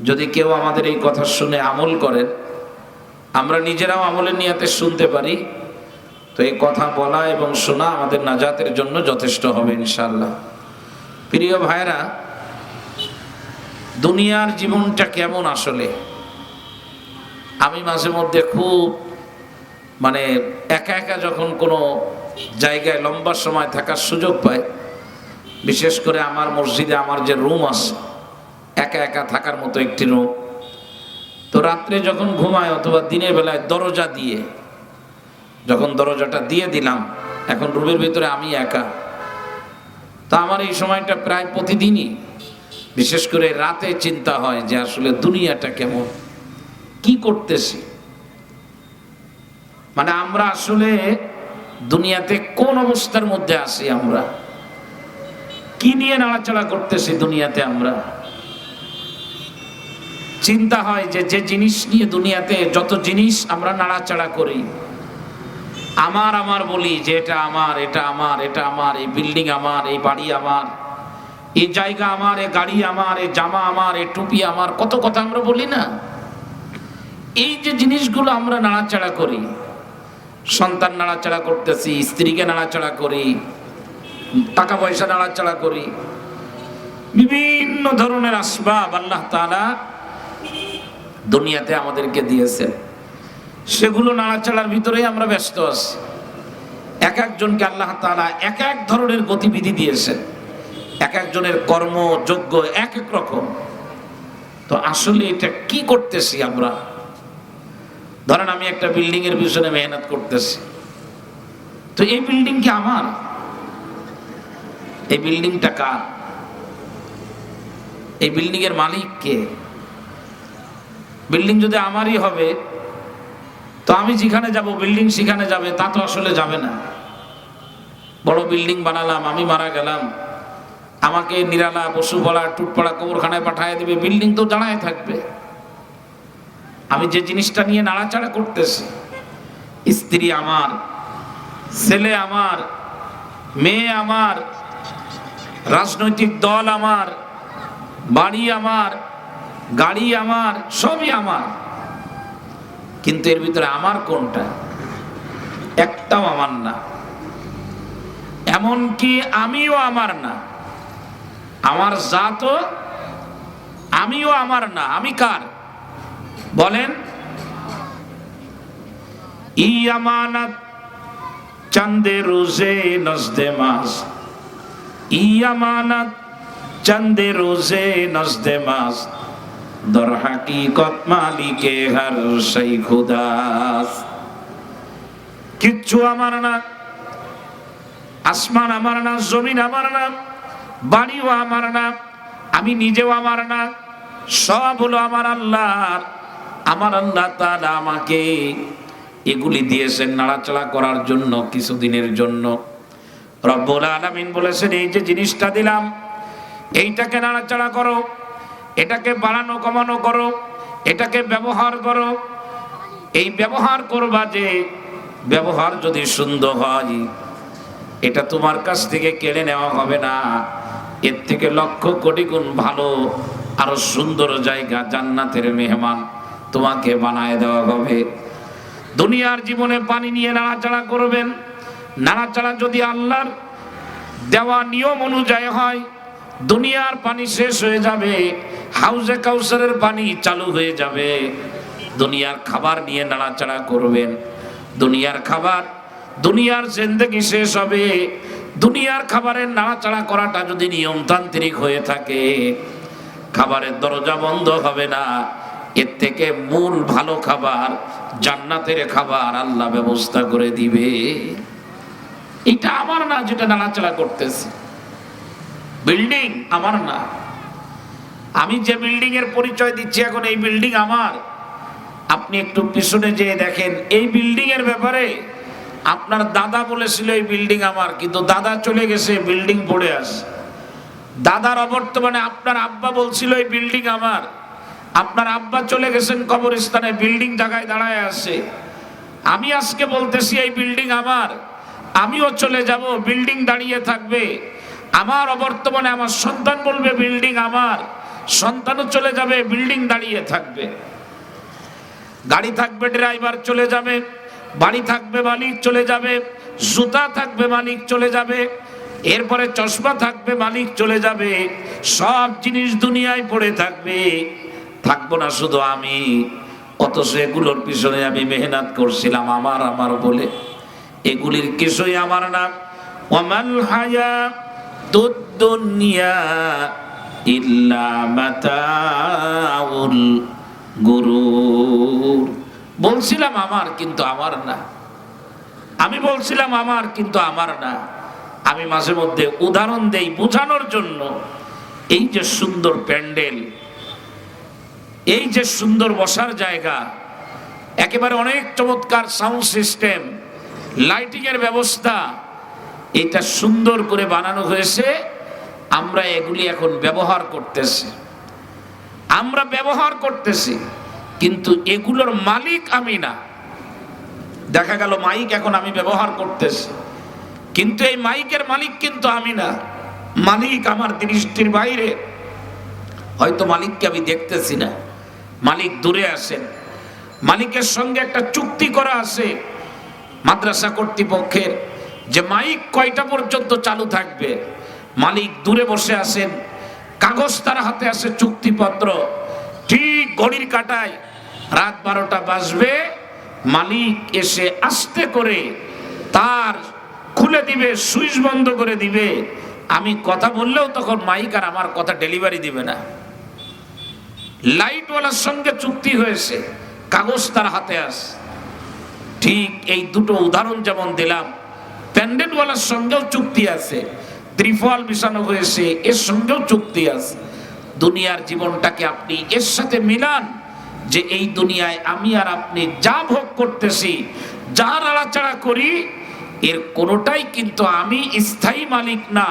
যদি কেউ আমাদের এই কথা শুনে আমল করেন, আমরা নিজেরাও আমলের নিয়াতে শুনতে পারি, তো এই কথা বলা এবং শোনা আমাদের নাজাতের জন্য যথেষ্ট হবে ইনশাআল্লাহ। প্রিয় ভাইরা, দুনিয়ার জীবনটা কেমন আসলে আমি মাঝে মধ্যে খুব একা একা যখন কোনো জায়গায় লম্বা সময় থাকার সুযোগ পাই, বিশেষ করে আমার মসজিদে আমার যে রুম আছে একা একা থাকার মতো একটি রুম, তো রাত্রে যখন ঘুমায় অথবা দিনের বেলায় দরজা দিয়ে, যখন দরজাটা দিয়ে দিলাম, এখন রুমের ভিতরে আমি একা, তা আমার এই সময়টা প্রায় প্রতিদিনই বিশেষ করে রাতে চিন্তা হয় যে আসলে দুনিয়াটা কেমন, কি করতেছি, আমরা আসলে দুনিয়াতে কোন অবস্থার মধ্যে আছি, আমরা কি নিয়ে নাড়াচাড়া করতেছি দুনিয়াতে। আমরা চিন্তা হয় যে যে জিনিস নিয়ে দুনিয়াতে যত জিনিস আমরা নাড়াচাড়া করি, আমার আমার বলি যে এটা আমার, এটা আমার, এটা আমার, এই বিল্ডিং আমার, এই বাড়ি আমার, এই জায়গা আমার, এই গাড়ি আমার, এই জামা আমার, এই টুপি আমার, কত কথা আমরা বলি না। এই যে জিনিসগুলো আমরা নাড়াচাড়া করি, সন্তান নাড়াচাড়া করতেছি, স্ত্রীকে নাড়াচাড়া করি, টাকা পয়সা নাড়াচাড়া করি, বিভিন্ন ধরনের আসবাব আল্লাহ তাআলা দুনিয়াতে আমাদেরকে দিয়েছেন, সেগুলো নাড়াচাড়ার ভিতরেই আমরা ব্যস্ত আছি। এক একজনকে আল্লাহ তাআলা এক এক ধরনের গতিবিধি দিয়েছেন, এক একজনের কর্মযোগ্য এক এক রকম। তো আসলে এটা কি করতেছি আমরা? ধরেন আমি একটা বিল্ডিং এর পিছনে মেহনত করতেছি, তো এই বিল্ডিং কি আমার? এই বিল্ডিংটা কার? এই বিল্ডিং এর মালিক কে? বিল্ডিং যদি আমারই হবে, তো আমি যেখানে যাব বিল্ডিং সেখানে যাবে, তা তো আসলে যাবে না। বড় বিল্ডিং বানালাম, আমি মারা গেলাম, আমাকে নিরালা পশুপাড়া টুটপাড়া কবরখানায় পাঠিয়ে দিবে, বিল্ডিং তো দাঁড়ায় থাকবে। আমি যে জিনিসটা নিয়ে নাড়াচাড়া করতেছি, স্ত্রী আমার, ছেলে আমার, মেয়ে আমার, রাজনৈতিক দল আমার, বাড়ি আমার, গাড়ি আমার, সবই আমার, কিন্তু এর ভিতরে আমার কোনটা? একটাও আমার না। এমনকি আমিও আমার না, আমার জাতও আমিও আমার না। আমি কার বলেন? ই আমানত চন্দে রোজে নজদে মাস, ই আমানত চন্দে রোজে নজদে মাস, দর হাকিকত মালিকে হর সেই খুদাস। কিচ্ছু আমার না, আসমান আমার না, জমিন আমার না, বাড়িও আমার না, আমি নিজেও আমার না, সব হলো আমার আল্লাহর। আমার আল্লাহ তাআলা আমাকে এগুলি দিয়েছেন নাড়াচাড়া করার জন্য, কিছুদিনের জন্য। রব্বুল আলামিন বলেছেন, এই যে জিনিসটা দিলাম, এইটাকে নাড়াচাড়া করো, এটাকে বাড়ানো কমানো করো, এটাকে ব্যবহার করো। এই ব্যবহার করবা, যে ব্যবহার যদি সুন্দর হয়, এটা তোমার কাছ থেকে কেড়ে নেওয়া হবে না, এর থেকে লক্ষ কোটি গুণ ভালো আরো সুন্দর জায়গা, জান্নাতের মেহমান তোমাকে বানায় দেওয়া হবে। দুনিয়ার জীবনে পানি নিয়ে নাড়াচাড়া করবেন, নাড়াচাড়া যদি আল্লাহর দেওয়া নিয়ম অনুযায়ী হয়, দুনিয়ার পানি শেষ হয়ে যাবে, হাউজে কাউসারের পানি চালু হয়ে যাবে। দুনিয়ার খাবার নিয়ে নাড়াচাড়া করবেন, দুনিয়ার খাবার, দুনিয়ার জিন্দেগি শেষ হবে, দুনিয়ার খাবারের নাড়াচাড়া করাটা যদি নিয়মতান্ত্রিক হয়ে থাকে, খাবারের দরজা বন্ধ হবে না। এর থেকে মূল ভালো খাবার, জান্নাতের খাবার আল্লাহ ব্যবস্থা করে দিবে। এটা আমার না, যেটা নাড়াচাড়া করতেছে। বিল্ডিং আমার না। আমি যে বিল্ডিং এর পরিচয় দিচ্ছি এখন, এই বিল্ডিং আমার। আপনি একটু পিছনে যেয়ে দেখেন, এই বিল্ডিং এর ব্যাপারে আপনার দাদা বলেছিল এই বিল্ডিং আমার, কিন্তু দাদা চলে গেছে, বিল্ডিং পড়ে আছে। দাদার অবর্তমানে আপনার আব্বা বলছিল এই বিল্ডিং আমার, আপনার আব্বা চলে গেছেন কবরস্থানে, বিল্ডিং জায়গায় দাঁড়ায় আছে। আমি আজকে বলতেছি এই বিল্ডিং আমার, আমিও চলে যাব, বিল্ডিং দাঁড়িয়ে থাকবে। আমার অবর্তমানে আমার সন্তান বলবে বিল্ডিং আমার, সন্তানও চলে যাবে, বিল্ডিং দাঁড়িয়ে থাকবে। গাড়ি থাকবে, ড্রাইভার চলে যাবে, বাড়ি থাকবে, মালিক চলে যাবে, জুতা থাকবে, মালিক চলে যাবে, এরপরে চশমা থাকবে, মালিক চলে যাবে। সব জিনিস দুনিয়ায় পড়ে থাকবে, থাকবো না শুধু আমি। অথচ এগুলোর পিছনে আমি মেহনত করছিলাম আমার আমার বলে, এগুলির কিছুই আমার না। ওয়ামাল হায়াতুদ দুনিয়া ইল্লা মাতাউল গুরুর। বলছিলাম আমার, কিন্তু আমার না। আমি বলছিলাম আমার, কিন্তু আমার না। আমি মাঝে মধ্যে উদাহরণ দেই বোঝানোর জন্য। এই যে সুন্দর প্যান্ডেল, এই যে সুন্দর বসার জায়গা, একেবারে অনেক চমৎকার সাউন্ড সিস্টেম, লাইটিং এর ব্যবস্থা, এটা সুন্দর করে বানানো হয়েছে। আমরা এগুলি এখন ব্যবহার করতেছি, আমরা ব্যবহার করতেছি, কিন্তু এগুলোর মালিক আমি না। দেখা গেল মাইক এখন আমি ব্যবহার করতেছি, কিন্তু এই মাইকের মালিক কিন্তু আমি না। মালিক আমার দৃষ্টির বাইরে। হয়তো মালিককে আমি দেখতেছি না, মালিক দূরে আছেন। মালিকের সঙ্গে একটা চুক্তি করা আছে মাদ্রাসা কর্তৃপক্ষের, যে মাইক কয়টা পর্যন্ত চালু থাকবে। মালিক দূরে বসে আছেন, কাগজ তার হাতে আছে, চুক্তিপত্র। ঠিক ঘড়ির কাঁটায় রাত 12টা বাজবে, মালিক এসে আস্তে করে তার খুলে দিবে, সুইচ বন্ধ করে দিবে। আমি কথা বললেও তখন মাইক আর আমার কথা ডেলিভারি দিবে না। লাইটওয়ালার সঙ্গে চুক্তি হয়েছে, কাগজ তার হাতে আছে। ঠিক এই দুটো উদাহরণ যেমন দিলাম, প্যান্ডেলওয়ালার সঙ্গেও চুক্তি আছে, ত্রিফল বিছানো হয়েছে, এর সঙ্গেও চুক্তি আছে। দুনিয়ার জীবনটাকে আপনি এর সাথে মিলান, যে এই দুনিয়ায় আমি আর আপনি যা ভোগ করতেছি, যা নাড়াচাড়া করি, এর কোনোটাই কিন্তু আমি স্থায়ী মালিক না।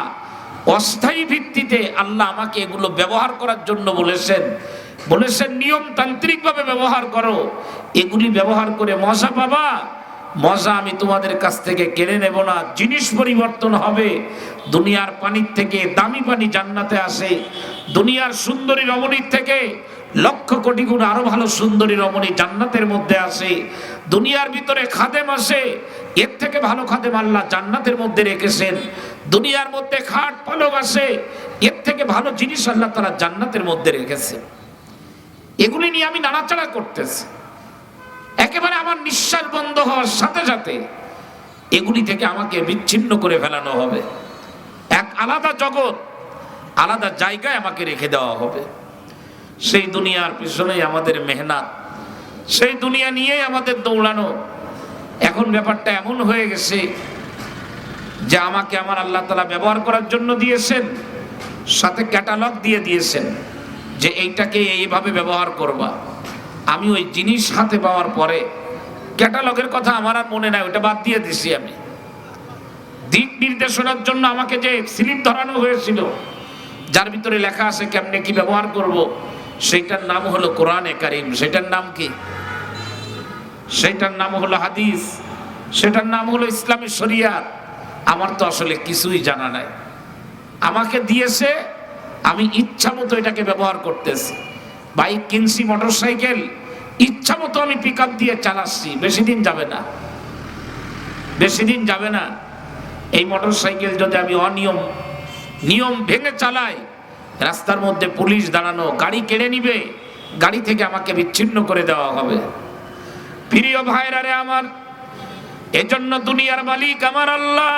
অস্থায়ী ভিত্তিতে আল্লাহ আমাকে এগুলো ব্যবহার করার জন্য বলেছেন। নিয়মতান্ত্রিক ভাবে ব্যবহার করো, এগুলি ব্যবহার করে মজা পাবা। মজা আমি তোমাদের কাছ থেকে কেড়ে নেব না, জিনিস পরিবর্তন হবে। দুনিয়ার পানির থেকে দামি পানি জান্নাতে আসে, দুনিয়ার সুন্দরী রমণীর থেকে লক্ষ কোটি গুণ আরো ভালো সুন্দরী রমণী জান্নাতের মধ্যে আসে। দুনিয়ার ভিতরে খাদেম আসে, এর থেকে ভালো খাদেম আল্লাহ জান্নাতের মধ্যে রেখেছেন। দুনিয়ার মধ্যে খাট পালক আসে, এর থেকে ভালো জিনিস আল্লাহ তাআলা জান্নাতের মধ্যে রেখেছে। এগুলি নিয়ে আমি নাড়াচাড়া করতেছি। একেবারে আমার নিঃশ্বাস বন্ধ হওয়ার সাথে সাথে এগুলি থেকে আমাকে বিচ্ছিন্ন করে ফেলানো হবে। এক আলাদা জগৎ, আলাদা জায়গায় আমাকে রেখে দেওয়া হবে। সেই দুনিয়ার পিছনেই আমাদের মেহনত, সেই দুনিয়া নিয়েই আমাদের দৌড়ানো। এখন ব্যাপারটা এমন হয়ে গেছে যে আমাকে আমার আল্লাহ তাআলা ব্যবহার করার জন্য দিয়েছেন, সাথে ক্যাটালগ দিয়ে দিয়েছেন যে এইটাকে এইভাবে ব্যবহার করবা। আমি ওই জিনিস হাতে পাওয়ার পরে ক্যাটালগের কথা আমার আর মনে নাই, ওটা বাদ দিয়ে দিছি। আমি দিক নির্দেশনার জন্য আমাকে যে স্লিপ ধরানো হয়েছিল, যার ভিতরে লেখা আছে কেমনে কি ব্যবহার করব, সেইটার নাম হলো কোরআনে কারীম। সেটার নাম কি? সেটার নাম হলো হাদিস, সেটার নাম হলো ইসলামী শরিয়াত। আমার তো আসলে কিছুই জানা নাই। আমাকে দিয়েছে, আমি ইচ্ছা মতো এটাকে ব্যবহার করতেছি। বাইক কিনছি, মোটর সাইকেল, ইচ্ছা মতো আমি পিক আপ দিয়ে চালাচ্ছি। বেশি দিন যাবে না, বেশি দিন যাবে না। এই মোটর সাইকেল যদি আমি নিয়ম ভেঙে চালাই, রাস্তার মধ্যে পুলিশ দাঁড়ানো, গাড়ি কেড়ে নিবে, গাড়ি থেকে আমাকে বিচ্ছিন্ন করে দেওয়া হবে। প্রিয় ভাইরা রে আমার, এজন্য দুনিয়ার মালিক আমার আল্লাহ,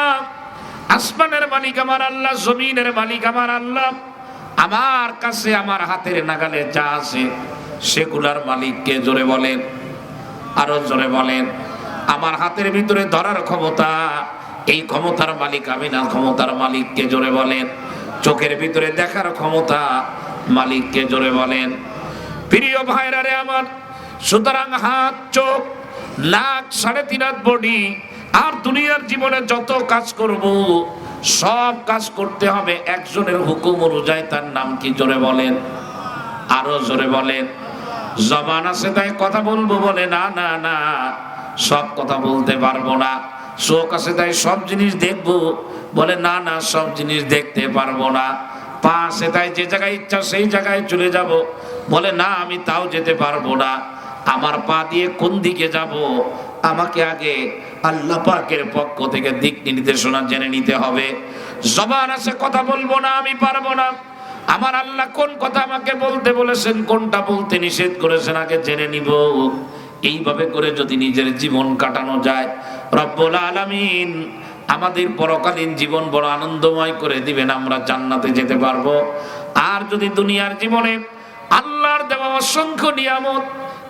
আসমানের মালিক আমার আল্লাহ, জমিনের মালিক আমার আল্লাহ। আমার কাছে আমার হাতের নাগালে যা আছে সেগুলার মালিককে জোরে বলেন, আরো জোরে বলেন। আমার হাতের ভিতরে ধরার ক্ষমতা, এই ক্ষমতার মালিক আমি না, ক্ষমতার মালিককে জোরে বলেন। চোখের ভিতরে দেখার ক্ষমতা, মালিককে জোরে বলেন। প্রিয় ভাইরা রে আমার, সুতরাং হাত, চোখ, নাক, 3.5 হাত বডি, আর দুনিয়ার জীবনে যত কাজ করব সব কাজ করতে হবে একজনের হুকুম অনুযায়ী। তার নাম কি জোরে বলেন, আরো জোরে বলেন। জবান আছে তাই কথা বলবো বলে না না না, সব কথা বলতে পারবো না। চোখ আছে তাই সব জিনিস দেখবো বলে না না, সব জিনিস দেখতে পারবো না। পা আছে তাই যে জায়গায় ইচ্ছা সেই জায়গায় চলে যাব বলে না, আমি তাও যেতে পারবো না। আমার পা দিয়ে কোন দিকে যাব আমাকে আগে আল্লাহ পাকের পক্ষ থেকে দিক নির্দেশনা জেনে নিতে হবে। জবান আছে কথা বলবো না, আমি পারবো না। আমার আল্লাহ কোন কথা আমাকে বলতে বলেছেন, কোনটা বলতে নিষেধ করেছেন আগে জেনে নিব। এইভাবে করে যদি নিজের জীবন কাটানো যায়, রব্বুল আলামিন আমাদের পরকালীন জীবন বড় আনন্দময় করে দিবেন, আমরা জান্নাতে যেতে পারবো। আর যদি দুনিয়ার জীবনে আল্লাহর দেওয়া অসংখ্য নিয়ামত,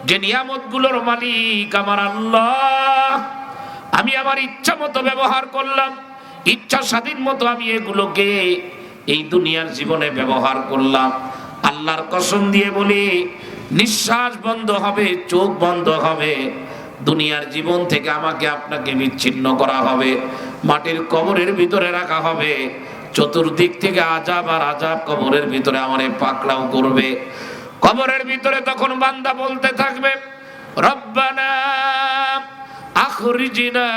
যে নিয়ামত গুলোর মালিক আমার আল্লাহ, আমি আমার ইচ্ছা মতো ব্যবহার করলাম, ইচ্ছা স্বাধীন মতো আমি এগুলোকে এই দুনিয়ার জীবনে ব্যবহার করলাম, আল্লাহর কসম দিয়ে বলি নিঃশ্বাস বন্ধ হবে, চোখ বন্ধ হবে, দুনিয়ার জীবন থেকে আমাকে আপনাকে বিচ্ছিন্ন করা হবে, মাটির কবরের ভিতরে রাখা হবে, চতুর্দিক থেকে আযাব আর আযাব কবরের ভিতরে আমারে পাকড়াও করবে। কবরের ভিতরে তখন বান্দা বলতে থাকবে, রব্বানা আখরিজনা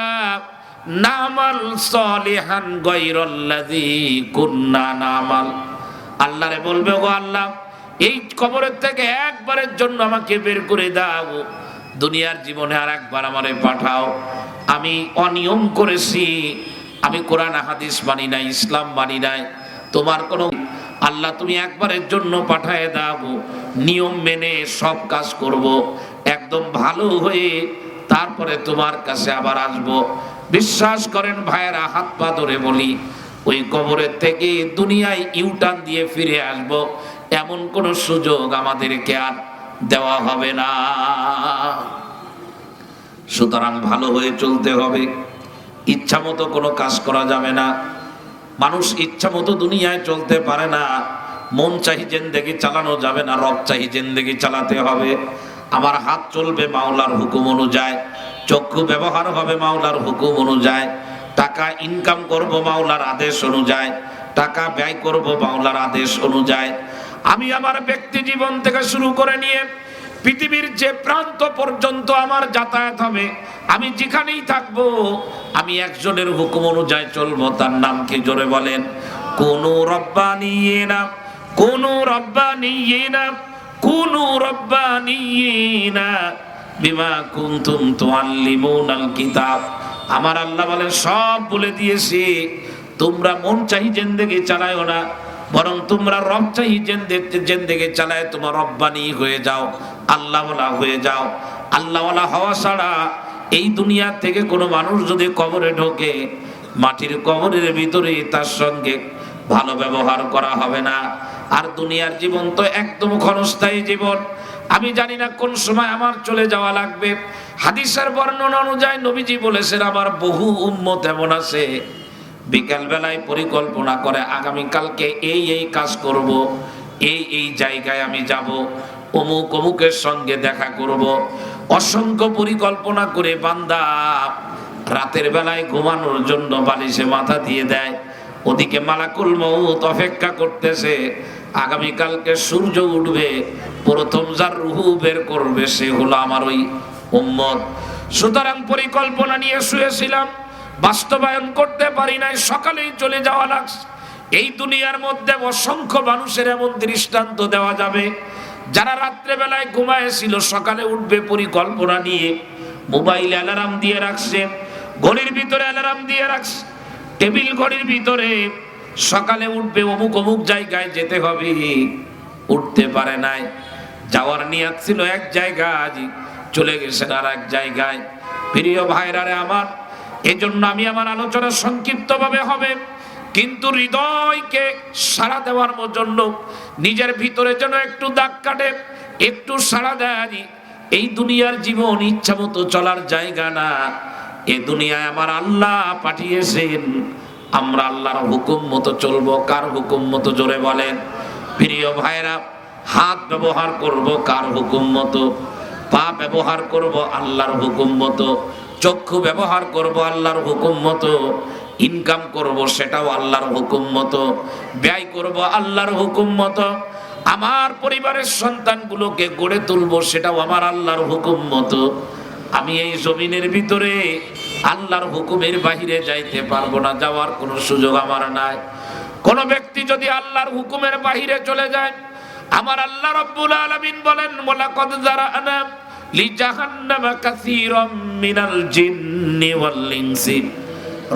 নামাল সালিহান গায়রাল্লাযী কুন্না নামাল। আল্লাহরে বলবে, গো আল্লাহ, এই কবরের থেকে একবারের জন্য আমাকে বের করে দাও, দুনিয়ার জীবনে আর একবার আমারে পাঠাও। আমি অনিয়ম করেছি, আমি কোরআন হাদিস মানি নাই, ইসলাম মানি নাই, তোমার কোন আল্লাহ তুমি একবারের জন্য পাঠায় দাও, নিয়ম মেনে সব কাজ করব, একদম ভালো হয়ে তারপরে তোমার কাছে আবার আসব। বিশ্বাস করেন ভাইয়েরা, হাত পা ধরে বলি, ওই কবরের থেকে দুনিয়ায় ইউটার্ন দিয়ে ফিরে আসব, এমন কোন সুযোগ আমাদেরকে আর দেওয়া হবে না। সুতরাং ভালো হয়ে চলতে হবে, ইচ্ছা মতো কোনো কাজ করা যাবে না। মানুষ ইচ্ছা মতো দুনিয়ায় চলতে পারে না, মন চাহি জিন্দেগি চালানো যাবে না, রব চাহি জিন্দেগি চালাতে হবে। আমার হাত চলবে মাওলার হুকুম অনুযায়ী, চক্ষু ব্যবহার হবে মাওলার হুকুম অনুযায়ী, টাকা ইনকাম করব মাওলার আদেশ অনুযায়ী, টাকা ব্যয় করব মাওলার আদেশ অনুযায়ী। আমি আমার ব্যক্তি জীবন থেকে শুরু করে নিয়ে পৃথিবীর যে প্রান্ত পর্যন্ত আমার যাতায়াত হবে, আমি যেখানেই থাকবো আমি একজনের হুকুম অনুযায়ী চলবো। তার নাম কি জোরে বলেন? কুনু রব্বানিয়িনা, কুনু রব্বানিয়িনা, কুনু রব্বানিয়িনা বিমা কুনতুম তুআল্লিমুনাল কিতাব। আমার আল্লাহ বলেন সব বলে দিয়েছি, তোমরা মন চাহি জিন্দেগি চালায়ও না, বরং তোমরা রব চাহি জিন্দেগি চালায় তোমার রব্বানি হয়ে যাও, আল্লাহওয়ালা হয়ে যাও। আল্লাহওয়ালা হওয়া ছাড়া এই দুনিয়া থেকে কোনো মানুষ যদি কবরে ঢোকে, মাটির কবরের ভিতরে তার সঙ্গে ভালো ব্যবহার করা হবে না। আর দুনিয়ার জীবন তো একদম ক্ষণস্থায়ী জীবন, আমি জানি না কোন সময় আমার চলে যাওয়া লাগবে। হাদিসের বর্ণনা অনুযায়ী নবীজি বলেছেন, আমার বহু উম্মত এমন আছে বিকাল বেলায় পরিকল্পনা করে আগামীকালকে এই এই কাজ করব, এই জায়গায় আমি যাব, অমুক অমুকের সঙ্গে দেখা করব, অসংখ্য পরিকল্পনা করে বান্দা রাতের বেলায় ঘুমানোর জন্য বালিশে মাথা দিয়ে দেয়। ওদিকে মালাকুল মউত অপেক্ষা করতেছে, আগামীকালকে সূর্য উঠবে, প্রথম যার রূহ বের করবে সে হলো আমার ওই উম্মত। সুতরাং পরিকল্পনা নিয়ে শুয়েছিলাম, বাস্তবায়ন করতে পারি নাই, সকালেই চলে যাওয়া লাগছে। এই দুনিয়ার মধ্যে অসংখ্য মানুষের এমন দৃষ্টান্ত দেওয়া যাবে, যারা রাত্রে বেলায় ঘুমায়েছিল সকালে উঠবে পরিকল্পনা নিয়ে, মোবাইল অ্যালার্ম দিয়ে রাখছে, ঘড়ির ভিতরে অ্যালার্ম দিয়ে রাখছে, টেবিল ঘড়ির ভিতরে সকালে উঠবে, অমুক অমুক জায়গায় যেতে হবে, উঠতে পারে নাই। যাওয়ার নিয়ত ছিল এক জায়গায়, চলে গেছেন আর এক জায়গায়। প্রিয় ভাইরা রে আমার, এজন্য আমি আমার আলোচনা সংক্ষিপ্তভাবে হবে। কিন্তু হৃদয়কে সাড়া দেওয়ার জন্য নিজের ভিতরে যেন একটু দাগ কাটে, একটু সাড়া দেয়। এই দুনিয়ার জীবন ইচ্ছা মতো চলার জায়গা না। এ দুনিয়ায় আমার আল্লাহ পাঠিয়েছেন, আমরা আল্লাহর হুকুম মতো চলবো। কার হুকুম মতো? জোরে বলেন। প্রিয় ভাইরা, হাত ব্যবহার করব কার হুকুম মতো? পা ব্যবহার করব আল্লাহর হুকুম মতো। চক্ষু ব্যবহার করব আল্লাহর হুকুম মতো। ইনকাম করব সেটাও আল্লাহর হুকুম মতো। ব্যয় করব আল্লাহর হুকুম মতো। আমার পরিবারের সন্তানগুলোকে গড়ে তুলবো সেটাও আমার আল্লাহর হুকুম মতো। আমি এই জমিনের ভিতরে আল্লাহর হুকুমের বাহিরে যাইতে পারবো না, যাওয়ার কোনো সুযোগ আমার নাই। কোন ব্যক্তি যদি আল্লাহর হুকুমের বাহিরে চলে যায়, আমার আল্লাহ রাব্বুল আলামিন বলেন, ওয়ালাকাদ যারানা লিজাহান্নামা কাসীরাম মিনাল জিন্নি ওয়াল ইনসি।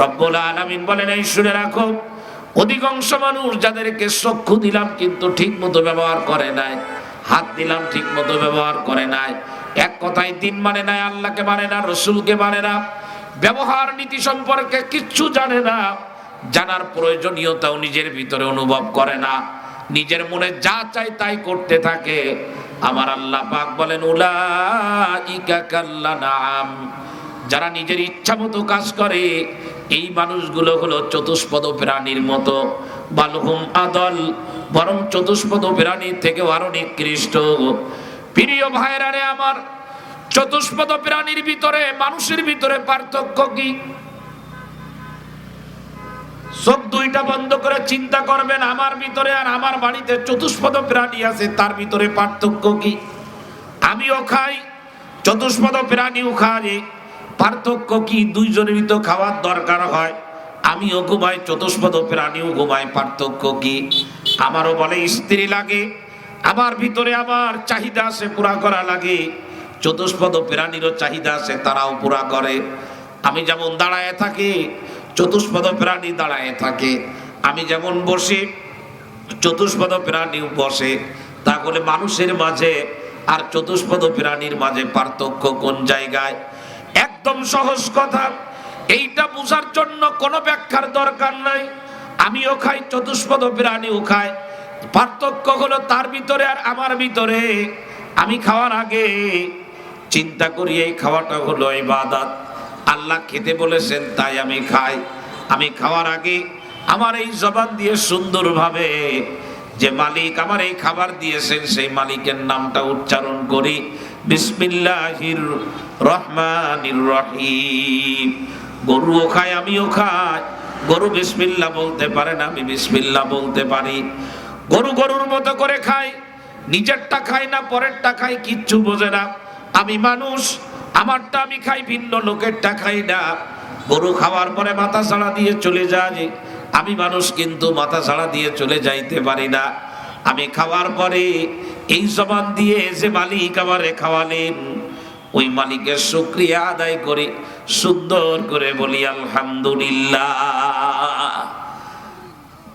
রব্বুল আলামিন বলেন, এই শুনে রাখো, অধিকাংশ মানুষ যাদেরকে চক্ষু দিলাম কিন্তু ঠিক মতো ব্যবহার করে নাই, হাত দিলাম ঠিক মতো ব্যবহার করে নাই, এক কথায় দিন মানে নাই, আল্লাহকে মানে না, রসুলকে মানে না, ব্যবহার নীতি সম্পর্কে কিচ্ছু জানে না, জানার প্রয়োজনীয়তাও নিজের ভিতরে অনুভব করে না, নিজের মনে যা চাই তাই করতে থাকে। আমার আল্লাহ পাক বলেন, উলাইকা কাল্লানাম, যারা নিজের ইচ্ছা মতো কাজ করে এই মানুষগুলো হলো চতুষ্পদ প্রাণীর মতো। বালহুম আদল, বরং চতুষ্পদ প্রাণীর থেকে আরো নিকৃষ্ট। প্রিয় ভাইরা রে আমার, চতুষ্পদ প্রাণীর ভিতরে মানুষের ভিতরে পার্থক্য কি? চোখ দুইটা বন্ধ করে চিন্তা করবেন, আমার ভিতরে আর আমার বাড়িতে চতুষ্পদ প্রাণী আছে, তার ভিতরে পার্থক্য কি? আমিও খাই, চতুষ্পদ প্রাণীও খায়, পার্থক্য কি? দুইজনের তো খাওয়ার দরকার হয়, আমিও ঘুমাই, চতুষ্পদ প্রাণীও ঘুমায়, পার্থক্য কি? আমারও বলে স্ত্রী লাগে, আমার ভিতরে আমার চাহিদা আছে, পুরা করা লাগে, চতুষ্পদ প্রাণীরও চাহিদা আছে, তারাও পুরা করে। আমি যেমন দাঁড়ায় থাকি, চতুষ্পদ প্রাণী দাঁড়ায় থাকে, আমি যেমন বসি, চতুষ্পদ প্রাণীও বসে। তাহলে মানুষের মাঝে আর চতুষ্পদ প্রাণীর মাঝে পার্থক্য কোন জায়গায়? একদম সহজ কথা, এইটা বোঝার জন্য কোনো ব্যাখ্যার দরকার নাই। আমিও খাই, চতুষ্পদ প্রাণীও খায়, পার্থক্য হলো তার ভিতরে আর আমার ভিতরে। আমি খাওয়ার আগে চিন্তা করি এই খাওয়াটা হলো ইবাদত, আল্লাহ খেতে বলেছেন তাই আমি খাই। আমি খাওয়ার আগে আমার এই জবান দিয়ে সুন্দরভাবে যে মালিক আমার এই খাবার দিয়েছেন সেই মালিকের নামটা উচ্চারণ করি, বিসমিল্লাহির রহমানির রহিম। গরুও খায়, আমিও খাই। গরু বিসমিল্লাহ বলতে পারে না, আমি বিসমিল্লাহ বলতে পারি। গরু গরুর মতো করে খায়, নিজেরটা খায় না, পরেরটা খায়, কিচ্ছু বোঝে না। আমি মানুষ, আমারটা আমি খাই, ভিন্ন লোকেরটা খাই না। গরু খাওয়ার পরে মাথা ছাড়া দিয়ে চলে যায়, আমি মানুষ কিন্তু মাথা ছাড়া দিয়ে চলে যাইতে পারি না। আমি খাওয়ার পরে এই জবান দিয়ে যে মালিক আমারে খাওয়ালেন ওই মালিকের শুকরিয়া আদায় করি, সুন্দর করে বলি আলহামদুলিল্লাহ।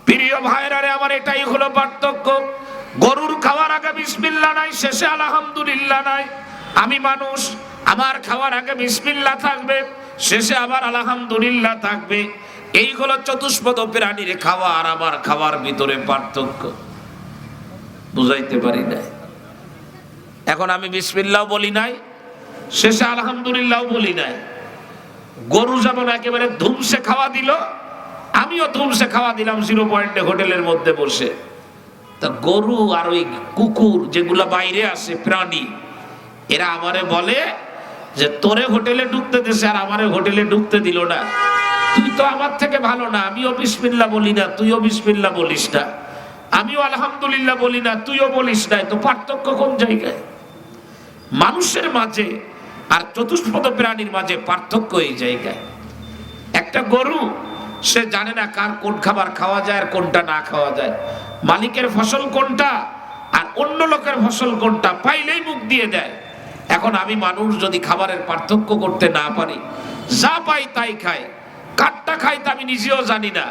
প্রিয় ভাইরা রে আমার, এটাই হলো পার্থক্য। গরুর খাওয়ার আগে বিসমিল্লাহ নাই, শেষে আলহামদুলিল্লাহ নাই। আমি মানুষ, আমার খাওয়ার আগে বিসমিল্লাহ থাকবে, শেষে আবার আলহামদুলিল্লাহ থাকবে। এই হলো চতুষ্পদ প্রাণীর খাওয়া আর আমার খাওয়ার ভিতরে পার্থক্য। বুঝাইতে পারি না। এখন আমি বিসমিল্লাহ বলি নাই, শেষে আলহামদুলিল্লাহ বলি নাই। গরু যেমন একেবারে ধুমসে খাওয়া দিল, আমিও ধুমসে খাওয়া দিলাম 0 পয়েন্টে হোটেলের মধ্যে বসে। তা গরু আর ওই কুকুর যেগুলা বাইরে আসে প্রাণী, এরা আমারে বলে যে তোরে হোটেলে ঢুকতে দিছে আর আমারে হোটেলে ঢুকতে দিল না, তুই তো আমার থেকে ভালো না। আমিও বিসমিল্লাহ বলি না, তুইও বিসমিল্লাহ বলিস না। আমিও আলহামদুলিল্লাহ বলি না, তুইও বলিস না। তো পার্থক্য কোন জায়গায়? মানুষের মাঝে আর চতুষ্পদ প্রাণীর মাঝে পার্থক্য এই জায়গায়। একটা গরু, সে জানে না কার কোন খাবার খাওয়া যায় আর কোনটা না খাওয়া যায়, মালিকের ফসল কোনটা আর অন্য লোকের ফসল কোনটা, পাইলেই মুখ দিয়ে দেয়। এখন আমি মানুষ যদি খাবারের পার্থক্য করতে না পারি, যা পাই তাই খাই, কারটা খাই তা আমি নিজেও জানি না,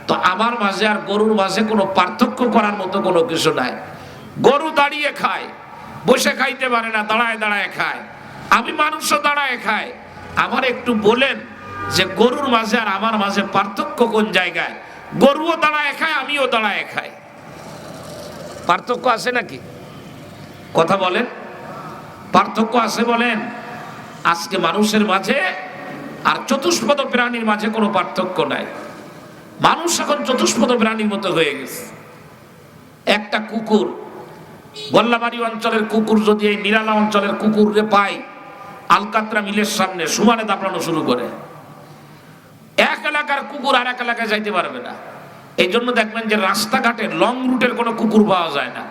তো আমার মাঝে আর গরুর মাঝে কোনো পার্থক্য করার মতো কোনো কিছু নাই। গরু দাঁড়িয়ে খায়, বসে খাইতে পারে না, দাঁড়ায় দাঁড়ায় খায়। আমি মানুষও দাঁড়ায় খাই। আমার একটু বলেন যে গরুর মাঝে আর আমার মাঝে পার্থক্য কোন জায়গায়? গরুও দাঁড়ায় খায়, আমিও দাঁড়ায় খাই। পার্থক্য আছে নাকি? কথা বলেন, পার্থক্য আছে বলেন? আজকে মানুষের মাঝে আর চতুষ্পদ প্রাণীর মাঝে কোনো পার্থক্য নাই। মানুষ এখন চতুষ্পদ প্রাণীর মতো হয়ে গেছে। একটা কুকুর, গোল্লাবাড়ি অঞ্চলের কুকুর যদি এই নিরালা অঞ্চলের কুকুরে পায়, আলকাতরা মিলের সামনে সমানে দাপড়ানো শুরু করে। এক এলাকার কুকুর আর এক এলাকায় যাইতে পারবে না। এই জন্য দেখবেন যে রাস্তাঘাটে লং রুটের কোনো কুকুর পাওয়া যায় না।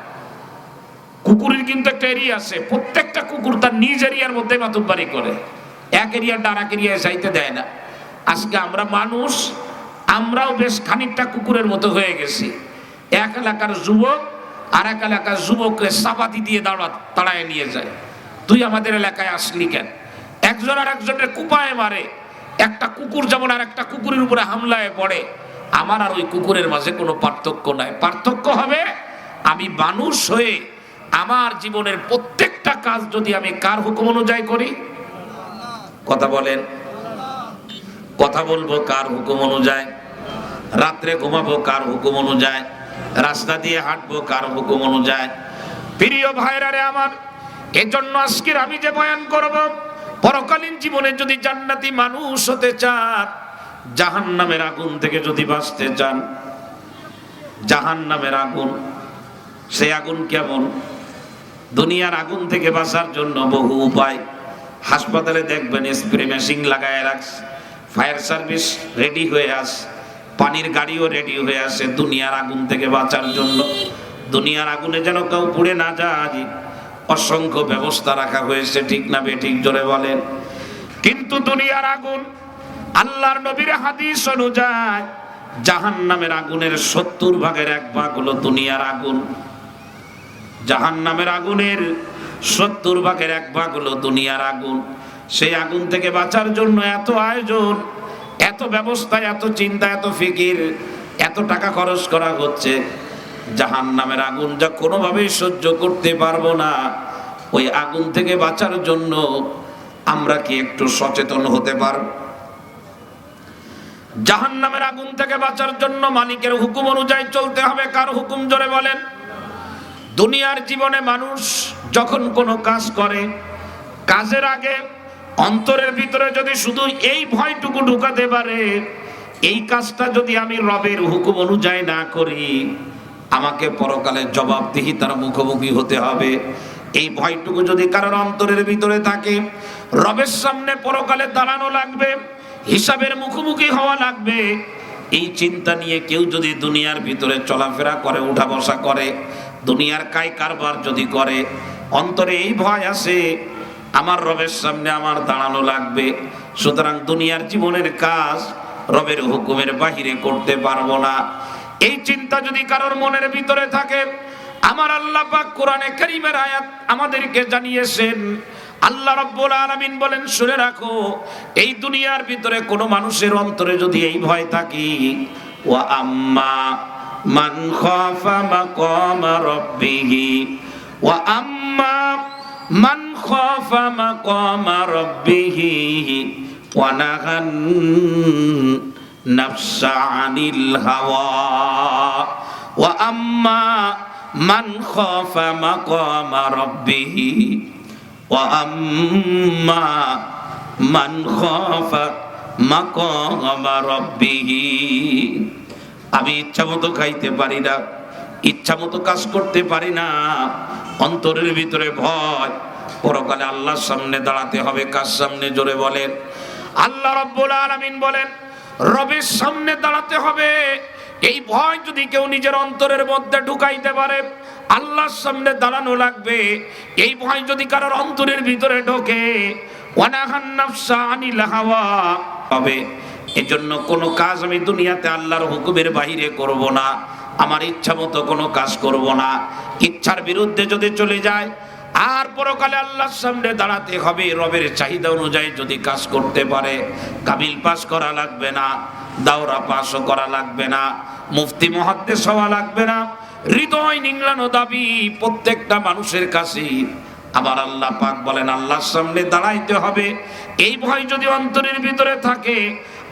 কুকুরের কিন্তু একটা এরিয়া আছে, প্রত্যেকটা কুকুর তার নিজ এরিয়ার মধ্যে মাতুব্বারি করে, এক এরিয়ার আর এক এরিয়ায় যাইতে দেয় না। আজকে আমরা মানুষ, আমরাও বেশ খানিকটা কুকুরের মতো হয়ে গেছি। এক এলাকার যুবক আর এক এলাকার যুবককে চাপাতি দিয়ে তাড়ায় নিয়ে যায়, তুই আমাদের এলাকায় আসলি কেন? একজন আর একজনের কুপায় মারে। একটা কুকুর যেমন আর একটা কুকুরের উপরে হামলায় পড়ে, আমার আর ওই কুকুরের মাঝে কোনো পার্থক্য নাই। পার্থক্য হবে আমি মানুষ হয়ে আমার জীবনের প্রত্যেকটা কাজ যদি আমি কার হুকুম অনুযায়ী করি। কথা বলেন, কথা বলবো কার হুকুম অনুযায়ী, রাত্রে ঘুমাবো কার হুকুম অনুযায়ী, রাস্তা দিয়ে হাঁটবো কার হুকুম অনুযায়ী। প্রিয় ভাইরা রে আমার, এজন্য আজকের আমি যে বয়ান করব, পরকালীন জীবনে যদি জান্নাতি মানুষ হতে চান, জাহান্নামের আগুন থেকে যদি বাঁচতে চান, জাহান্নামের আগুন, সেই আগুন কেমন? দুনিয়ার আগুন থেকে বাঁচার জন্য বহু উপায়। হাসপাতালে দেখবেন স্প্রে মেশিন লাগায় রাখছে, ফায়ার সার্ভিস রেডি হয়ে আছে, পানির গাড়িও রেডি হয়ে আছে দুনিয়ার আগুন থেকে বাঁচার জন্য। দুনিয়ার আগুনে যেন কেউ পুড়ে না যায়, অসংখ্য ব্যবস্থা রাখা হয়েছে, ঠিক না বেঠিক জোরে বলেন? কিন্তু দুনিয়ার আগুন, আল্লাহর নবীর হাদিস অনুযায়ী জাহান্নামের আগুনের 70%-1 হলো দুনিয়ার আগুন। জাহান্নামের আগুনের 70%-1 হলো দুনিয়ার আগুন। সেই আগুন থেকে বাঁচার জন্য এত আয়োজন, এত ব্যবস্থা, এত চিন্তা, এত ফিকির, এত টাকা খরচ করা হচ্ছে। জাহান্নামের আগুন যা কোনোভাবেই সহ্য করতে পারবো না, ওই আগুন থেকে বাঁচার জন্য আমরা কি একটু সচেতন হতে পারব? জাহান্নামের আগুন থেকে বাঁচার জন্য মালিকের হুকুম অনুযায়ী চলতে হবে। কার হুকুম জোরে বলেন? দুনিয়ার জীবনে মানুষ যখন কোনো কাজ করে, কাজের আগে অন্তরের ভিতরে যদি শুধু এই ভয়টুকু ঢুকাতে পারে, এই কাজটা যদি আমি রবের হুকুম অনুযায়ী না করি, আমাকে পরকালে জবাবদিহিতার মুখোমুখি হতে হবে, এই ভয়টুকু যদি কারোর অন্তরের ভিতরে থাকে, রবের সামনে পরকালে দাঁড়ানো লাগবে, হিসাবের মুখোমুখি হওয়া লাগবে, এই চিন্তা নিয়ে কেউ যদি দুনিয়ার ভিতরে চলাফেরা করে, উঠা বসা করে, দুনিয়ার কায় কারবার যদি করে, অন্তরে এই ভয় আছে আমার রবের সামনে আমার দাঁড়ানো লাগবে, সুতরাং দুনিয়ার জীবনের কাজ রবের হুকুমের বাহিরে করতে পারবো না, এই চিন্তা যদি কারোর মনের ভিতরে থাকে, আমার আল্লাহ পাক কোরআনে কারীমের আয়াত আমাদেরকে জানিয়েছেন। আল্লাহ রাব্বুল আলামিন বলেন, শুনে রাখো, এই দুনিয়ার ভিতরে কোনো মানুষের অন্তরে যদি এই ভয় থাকে, ওয়া আম্মা মান খাফা মাকামা রাব্বিহি, ওয়া আম্মা মান খাফা মাকামা রাব্বিহি ওয়া নাহান নাফসা আনিল হাওয়া, ওয়া আম্মা মান খাফা মাকামা রাব্বিহি ওয়া আম্মা মান খাফা মাকামা রাব্বিহি। আমি ইচ্ছা মতো খাইতে পারি না, ইচ্ছা মতো কাজ করতে পারি না, অন্তরের ভিতরে ভয়, পরকালে আল্লাহর সামনে দাঁড়াতে হবে। কার সামনে জোরে বলেন? আল্লাহ রাব্বুল আলামিন বলেন, রবের সামনে দাঁড়াতে হবে। এই ভয় যদি কেউ নিজের অন্তরের মধ্যে ঢুকাইতে পারে, আল্লাহর সামনে দাঁড়ানো লাগবে, এই ভয় যদি কারোর অন্তরের ভিতরে ঢোকে, ওয়ানাহান নাফসা আনিল হাওয়া হবে। এজন্য কোনো কাজ আমি দুনিয়াতে আল্লাহর হুকুমের বাহিরে করব না, আমার ইচ্ছা মতো কোনো কাজ করব না। ইচ্ছার বিরুদ্ধে যদি চলে যায়, আর পরকালে আল্লাহর সামনে দাঁড়াতে হবে। রবের চাহিদা অনুযায়ী যদি কাজ করতে পারে, কাবিল পাস করা লাগবে না, দাওরা পাসও করা লাগবে না, মুফতি মুহাদ্দিস হওয়া লাগবে না, হৃদয় নিংড়ানো দাবি প্রত্যেকটা মানুষের কাছে। আবার আল্লাহ পাক বলেন, আল্লাহর সামনে দাঁড়াইতে হবে। এই ভয় যদি অন্তরের ভিতরে থাকে,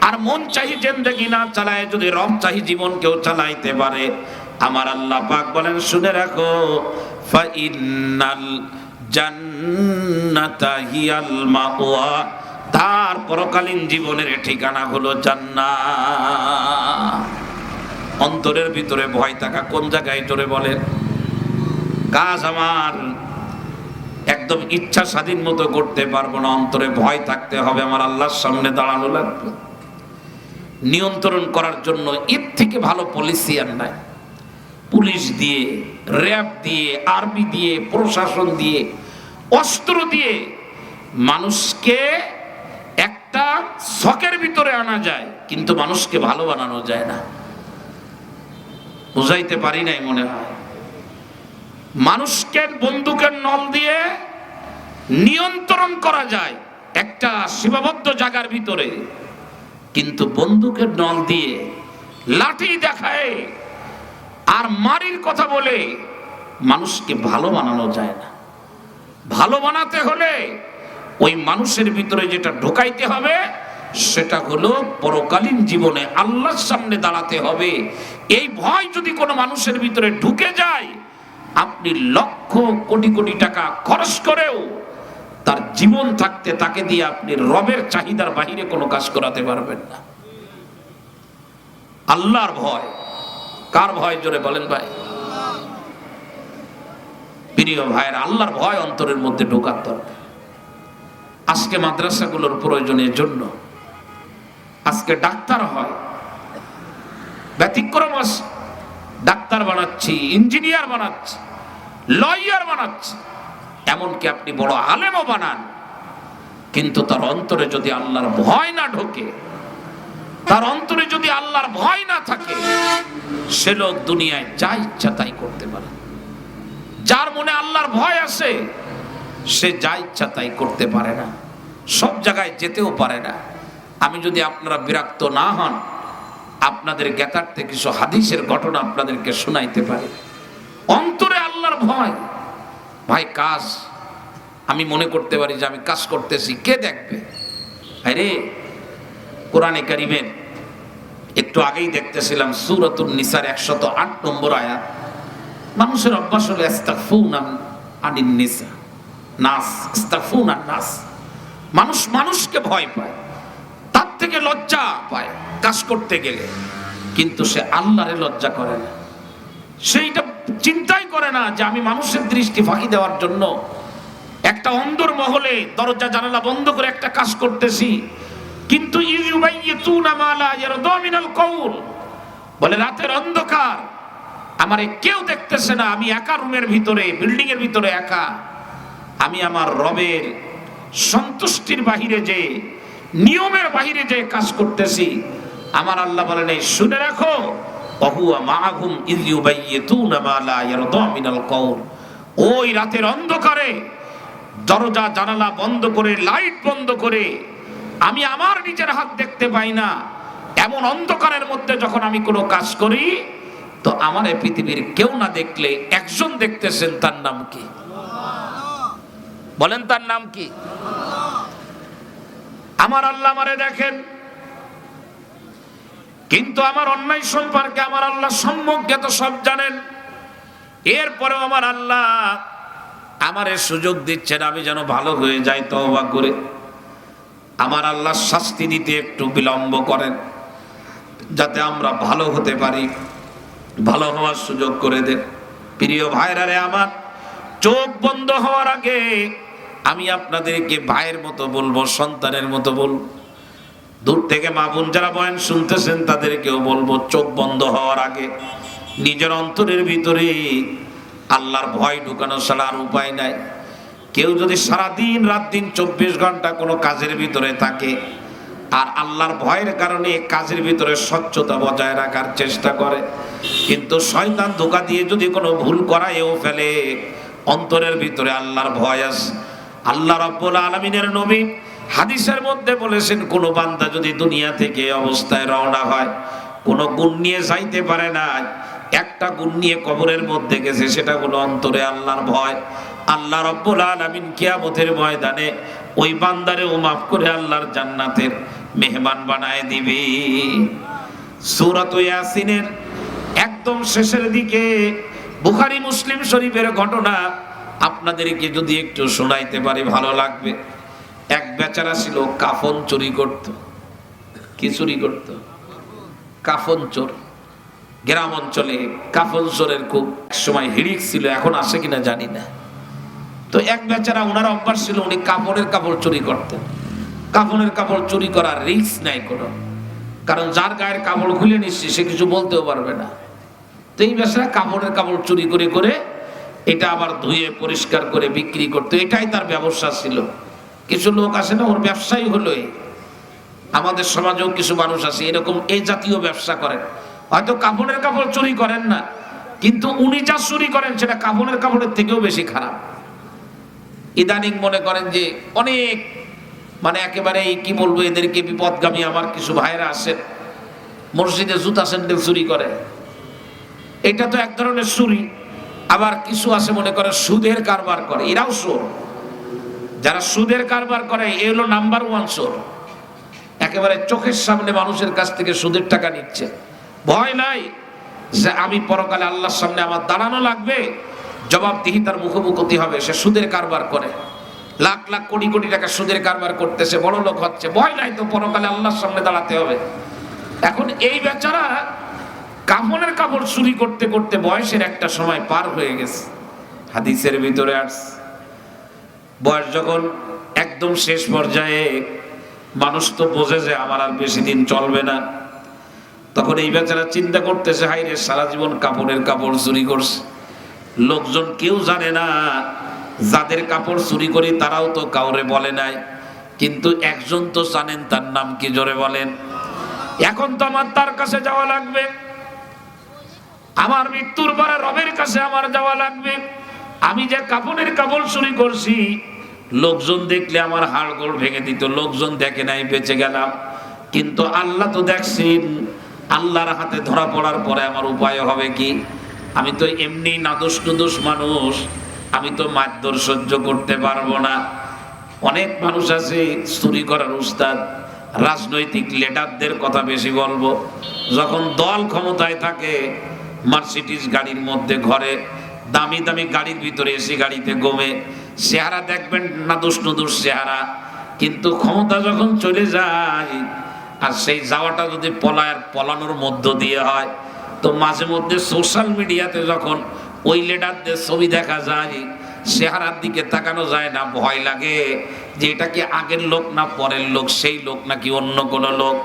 আর মন চাহি জিন্দেগি না চালায় যদি রব চাহি জীবন কেউ চালাইতে পারে, আমার আল্লাহ পাক বলেন শুনে রাখো, ফা ইন্নাল জান্নাতা হিয়াল মাওয়া, তার পরকালীন জীবনের ঠিকানা হলো জান্নাত। অন্তরের ভিতরে ভয় থাকা কোন জায়গায় জোরে বলেন? কাজ আমার একদম ইচ্ছা স্বাধীন মতো করতে পারবো না, অন্তরে ভয় থাকতে হবে, আমার আল্লাহর সামনে দাঁড়ানো লাগবে। নিয়ন্ত্রণ করার জন্য এর থেকে ভালো পলিসি আর নাই। পুলিশ দিয়ে, র্যাব দিয়ে, আর্মি দিয়ে, প্রশাসন দিয়ে, অস্ত্র দিয়ে মানুষকে একটা শখের ভিতরে আনা যায়, কিন্তু মানুষকে ভালো বানানো যায় না। বুঝাইতে পারি নাই মনে হয়। মানুষকে বন্দুকের নল দিয়ে নিয়ন্ত্রণ করা যায় একটা সীমাবদ্ধ জায়গার ভিতরে, কিন্তু বন্দুকের নল দিয়ে লাঠি দেখায় আর মারির কথা বলে মানুষকে ভালো বানানো যায় না। ভালো বানাতে হলে ওই মানুষের ভিতরে যেটা ঢোকাইতে হবে সেটা হলো পরকালীন জীবনে আল্লাহর সামনে দাঁড়াতে হবে। এই ভয় যদি কোনো মানুষের ভিতরে ঢুকে যায়, আপনি লক্ষ কোটি কোটি টাকা খরচ করেও তার জীবন থাকতে তাকে দিয়ে আপনি রবের চাহিদার বাহিরে কোনো কাজ করাতে পারবেন না। আল্লাহর ভয়, কার ভয় জোরে বলেন ভাই? প্রিয় ভাইয়ের, আল্লাহর ভয় অন্তরের মধ্যে ঢোকার দরকার। আজকে মাদ্রাসাগুলোর প্রয়োজনের জন্য আজকে ডাক্তার হয়, ব্যতিক্রম আছে, ডাক্তার বানাচ্ছি, ইঞ্জিনিয়ার বানাচ্ছি, লয়ার বানাচ্ছি, এমনকি আপনি বড় আলেমও বানান, কিন্তু তার অন্তরে যদি আল্লাহর ভয় না ঢোকে, তার অন্তরে যদি আল্লাহর ভয় না থাকে, সে লোক দুনিয়ায় যা ইচ্ছা তাই করতে পারে। যার মনে আল্লাহর ভয় আছে সে যা ইচ্ছা তাই করতে পারে না, সব জায়গায় যেতেও পারে না। আমি যদি আপনারা বিরক্ত না হন, আপনাদের জ্ঞাতার্থে কিছু হাদিসের ঘটনা আপনাদেরকে শোনাইতে পারি। অন্তরে আল্লাহর ভয়, ভাই কাজ আমি মনে করতে পারি যে আমি কাজ করতেছি, কে দেখবে? আরে কোরআনে কারিমের একটু আগেই দেখতেছিলাম সূরাতুন নিসার 108 নম্বর আয়াত। মানুষের অভ্যাস হলো ইস্তাগফুনা আনিন নিসা, নাস ইস্তাগফুনা নাস। মানুষ মানুষকে ভয় পায়, তার থেকে লজ্জা পায় কাজ করতে গেলে, কিন্তু সে আল্লাহরে লজ্জা করে না। সেইটা চিন্তাই করে না যে আমি মানুষের দৃষ্টি ফাঁকি দেওয়ার জন্য একটা অন্দর মহলে দরজা জানালা বন্ধ করে একটা কাজ করতেছি, কিন্তু ইউবাইয়িতুনা মা লা ইয়ারদা মিনাল কওল, বলে রাতের অন্ধকার, আমারে কেউ দেখতেছে না, আমি একা রুমের ভিতরে, বিল্ডিং এর ভিতরে একা, আমি আমার রবের সন্তুষ্টির বাহিরে যে, নিয়মের বাহিরে যে কাজ করতেছি। আমার আল্লাহ বলেন এই শুনে রাখো, ওহুয়া মাআহুম ইয ইউবাইয়িতুনা মা লা ইয়ারদা মিনাল কওল, ওই রাতের অন্ধকারে দরজা জানালা বন্ধ করে, লাইট বন্ধ করে, আমি আমার নিজের হাত দেখতে পাই না, এমন অন্ধকারের মধ্যে যখন আমি কোনো কাজ করি, তো আমার এই পৃথিবীর কেউ না দেখলে একজন দেখতেছেন, তার নাম কি? বলেন তার নাম কি? আমার আল্লাহ আমারে দেখেন, কিন্তু আমার অন্যায় সম্পর্কে আমার আল্লাহ সম্যক জ্ঞাত, সব জানেন। এরপরেও আমার আল্লাহ আমারে সুযোগ দিচ্ছেন আমি যেন ভালো হয়ে যাই তওবা করে। আমার আল্লাহ শাস্তি দিতে একটু বিলম্ব করেন যাতে আমরা ভালো হতে পারি, ভালো হওয়ার সুযোগ করে দেন। প্রিয় ভাইরা রে আমার, চোখ বন্ধ হওয়ার আগে আমি আপনাদেরকে ভাইয়ের মতো বলবো, সন্তানের মতো বলবো। দূর থেকে মা বোন যারা বয়ান শুনতেছেন তাদেরকেও বলবো, চোখ বন্ধ হওয়ার আগে নিজের অন্তরের ভিতরে আল্লাহর ভয় ঢুকানো ছাড়া আর উপায় নাই। কেউ যদি সারাদিন রাত দিন 24 ঘন্টা কোনো কাজের ভিতরে থাকে আর আল্লাহর ভয়ের কারণে কাজের ভিতরে স্বচ্ছতা বজায় রাখার চেষ্টা করে, কিন্তু শয়তান ধোঁকা দিয়ে যদি কোনো ভুল করায়ও ফেলে, অন্তরের ভিতরে আল্লাহর ভয় আছে। আল্লাহ রাব্বুল আলামিনের নবী হাদিসের মধ্যে বলেছেন, কোন বান্দা যদি দুনিয়া থেকে অবস্থায় রওনা হয়, কোনো গুণ নিয়ে যাইতে পারে না, একটা গুণ নিয়ে কবরের মধ্যে গেছে, সেটা হলো অন্তরে আল্লাহর ভয়। আল্লাহ রাব্বুল আলামিন কিয়ামতের ময়দানে ওই বান্দারেও মাফ করে আল্লাহর জান্নাতের মেহমান বানায় দিবে। সূরাত ইয়াসিনের একদম শেষের দিকে বুখারী মুসলিম শরীফের ঘটনা আপনাদেরকে যদি একটু শোনাইতে পারি ভালো লাগবে। এক বেচারা ছিল কাফন চুরি করত। কি চুরি করত? কাফন চোর। গ্রাম অঞ্চলে কাফন চোরের খুব সময় হিড়িক ছিল, এখন আসে কিনা জানি না। তো এক বেচারা, ওনার অভ্যাস ছিল উনি কাপড়ের কাপড় চুরি করতেন। কাপড়ের কাপড় চুরি করার রিস্ক নাই কোনো, কারণ যার গায়ের কাপড় খুলে নিচ্ছে সে কিছু বলতেও পারবে না। তো এই বেচারা কাপড়ের কাপড় চুরি করে করে এটা আবার ধুয়ে পরিষ্কার করে বিক্রি করতো, এটাই তার ব্যবসা ছিল। কিছু লোক আছে না, ওর ব্যবসাই হলো আমাদের সমাজেও কিছু মানুষ আছে এরকম এই জাতীয় ব্যবসা করেন। হয়তো কাপড়ের কাপড় চুরি করেন না, কিন্তু উনি যা চুরি করেন সেটা কাপড়ের কাপড়ের থেকেও বেশি খারাপ। ইদানিং মনে করেন যে অনেক একেবারে কি বলবো, এদেরকে বিপদগামী আমার কিছু ভাইরা আছেন, মসজিদে জুতা স্যান্ডেল চুরি করে। এটা তো এক ধরনের চুরি। আবার কিছু আছে মনে করে সুদের কারবার করে, এরাও চোর। যারা সুদের কারবার করে এ হলো নাম্বার 1 চোর। একেবারে চোখের সামনে মানুষের কাছ থেকে সুদের টাকা নিচ্ছে। ভয় নাই যে আমি পরকালে আল্লাহর সামনে আমার দাঁড়ানো লাগবে, জবাবদিহিতার মুখোমুখি হবে। সে সুদের কারবার করে, লাখ লাখ কোটি কোটি টাকা সুদের কারবার করতেছে, বড় লোক হচ্ছে। ভয় নাই তো, পরকালে আল্লাহর সামনে দাঁড়াতে হবে। এখন এই বেচারা কাফনের কাপড় চুরি করতে করতে বয়সের একটা সময় পার হয়ে গেছে। হাদিসের ভিতরে আসছে বয়স যখন একদম শেষ পর্যায়ে, মানুষ তো বোঝে যে আমার আর বেশি দিন চলবে না, তখন এই বেচারা চিন্তা করতেছে, হাই রে, সারা জীবন কাপড়ের কাপড় চুরি করছে, লোকজন কেউ জানে না, যাদের কাপড় চুরি করি তারাও তো কাউরে বলে নাই, কিন্তু একজন তো জানেন, তার নাম কি জোরে বলেন? এখন তো আমার তার কাছে যাওয়া লাগবে, আমার মৃত্যুর পরে রবের কাছে আমার যাওয়া লাগবে। আমি যে কাপড়ের কাপড় চুরি করছি, লোকজন দেখলে আমার হাড়গোড় ভেঙে দিত, লোকজন দেখে নাই, বেঁচে গেলাম। কিন্তু আল্লাহ তো দেখছেন, আল্লাহর হাতে ধরা পড়ার পরে আমার উপায় হবে কি? আমি তো এমনি নাদোষ নুদোষ মানুষ, আমি তো মারধর সহ্য করতে পারবো না। অনেক মানুষ আছে চুরি করার উস্তাদ। রাজনৈতিক লিডারদের কথা বেশি বলবো, যখন দল ক্ষমতায় থাকে, মার্সিডিজ গাড়ির মধ্যে ঘরে, দামি দামি গাড়ির ভিতরে এসি গাড়িতে ঘুমে, চেহারা দেখবেন নাদোষ নুদোষ চেহারা, কিন্তু ক্ষমতা যখন চলে যায়, আর সেই যাওয়াটা যদি পলানোর মধ্য দিয়ে হয়, তো মাঝে মধ্যে সোশ্যাল মিডিয়াতে যখন ওই লিডারদের ছবি দেখা যায়, চেহারার দিকে তাকানো যায় না, ভয় লাগে যে এটা কি আগের লোক না পরের লোক, সেই লোক নাকি অন্য কোন লোক।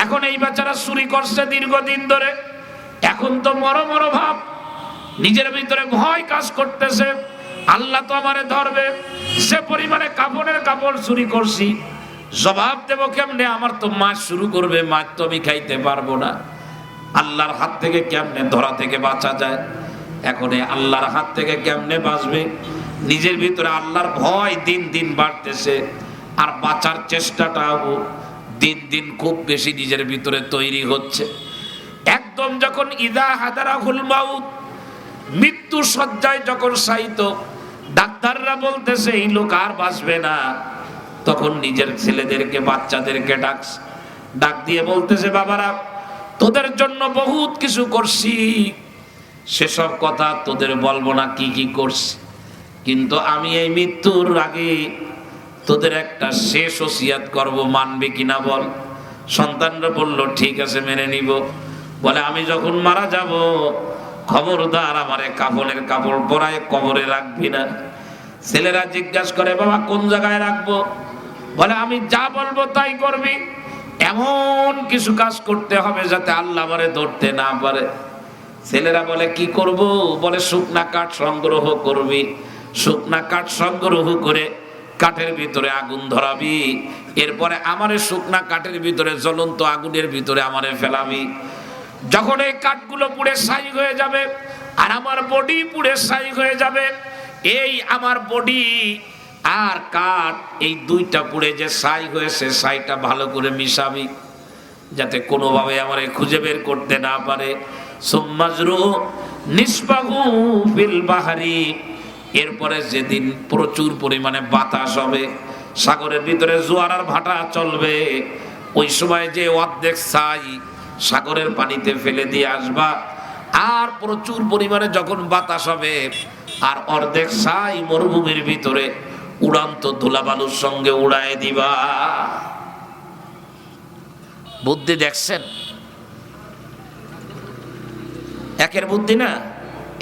এখন এই বেচারা চুরি করছে দীর্ঘদিন ধরে, এখন তো মরো ভাব, নিজের ভিতরে ভয় কাজ করতেছে, আল্লাহ তো আমারে ধরবে। সে পরিমাণে কাপড়ের কাপড় চুরি করছি, জবাব দেব কেমনে? আমার তো মাছ শুরু করবে, মাছ তো আমি খাইতে পারবো না। আল্লাহর হাত থেকে কেমনে ধরা থেকে বাঁচা যায়? এখন আল্লাহর হাত থেকে কেমনে বাঁচবে? নিজের ভিতরে আল্লাহর ভয় দিন দিন বাড়তেছে, আর বাঁচার চেষ্টাটাও দিন দিন খুব বেশি নিজের ভিতরে তৈরি হচ্ছে। একদম যখন ইদা হাদারাহুল মাউত, মৃত্যু শয্যায় যখন শায়িত, ডাক্তাররা বলতেছে এই লোক আর বাঁচবে না, তখন নিজের ছেলেদেরকে, বাচ্চাদেরকে ডাক দিয়ে বলতেছে, বাবারা, তোদের জন্য বহুত কিছু করছি, সেসব কথা তোদের বলবো না কি কি করছি, কিন্তু আমি এই মৃত্যুর আগে তোদের একটা শেষ ওসিয়াত করব, মানবে কিনা বল? সন্তানরা বলল ঠিক আছে, মেনে নিব। বলে আমি যখন মারা যাব, খবরদার আমারে কাফনের কাপড় পরায় কবরে রাখবি না। ছেলেরা জিজ্ঞাসা করে, বাবা কোন জায়গায় রাখবো? বলে আমি যা বলবো তাই করবি, এমন কিছু কাজ করতে হবে যাতে আল্লাহ আমারে ধরতে না পারে। ছেলেরা বলে কি করব? বলে শুকনা কাঠ সংগ্রহ করবি, শুকনা কাঠ সংগ্রহ করে কাঠের ভিতরে আগুন ধরাবি, এরপরে আমারে শুকনা কাঠের ভিতরে, জ্বলন্ত আগুনের ভিতরে আমারে ফেলাবি। যখন এই কাঠগুলো পুড়ে ছাই হয়ে যাবে আর আমার বডি পুড়ে ছাই হয়ে যাবে, এই আমার বডি আর কাঠ, এই দুইটা পুড়ে যে ছাই হয়েছে, ছাইটা ভালো করে মিশাবি যাতে কোনোভাবে আমারে খুঁজে বের করতে না পারে। সুম্মাজরু নিসবাহু ফিল বাহরি, এরপরে যেদিন প্রচুর পরিমাণে বাতাস হবে, সাগরের ভিতরে জোয়ার আর ভাটা চলবে, ওই সময় যে অর্ধেক ছাই সাগরের পানিতে ফেলে দিয়ে আসবা, আর প্রচুর পরিমাণে যখন বাতাস হবে, আর অর্ধেক ছাই মরুভূমির ভিতরে উড়ান্ত ধুলাবালুর সঙ্গে উড়ায় দিবা। বুদ্ধি দেখছেন? একের বুদ্ধি না?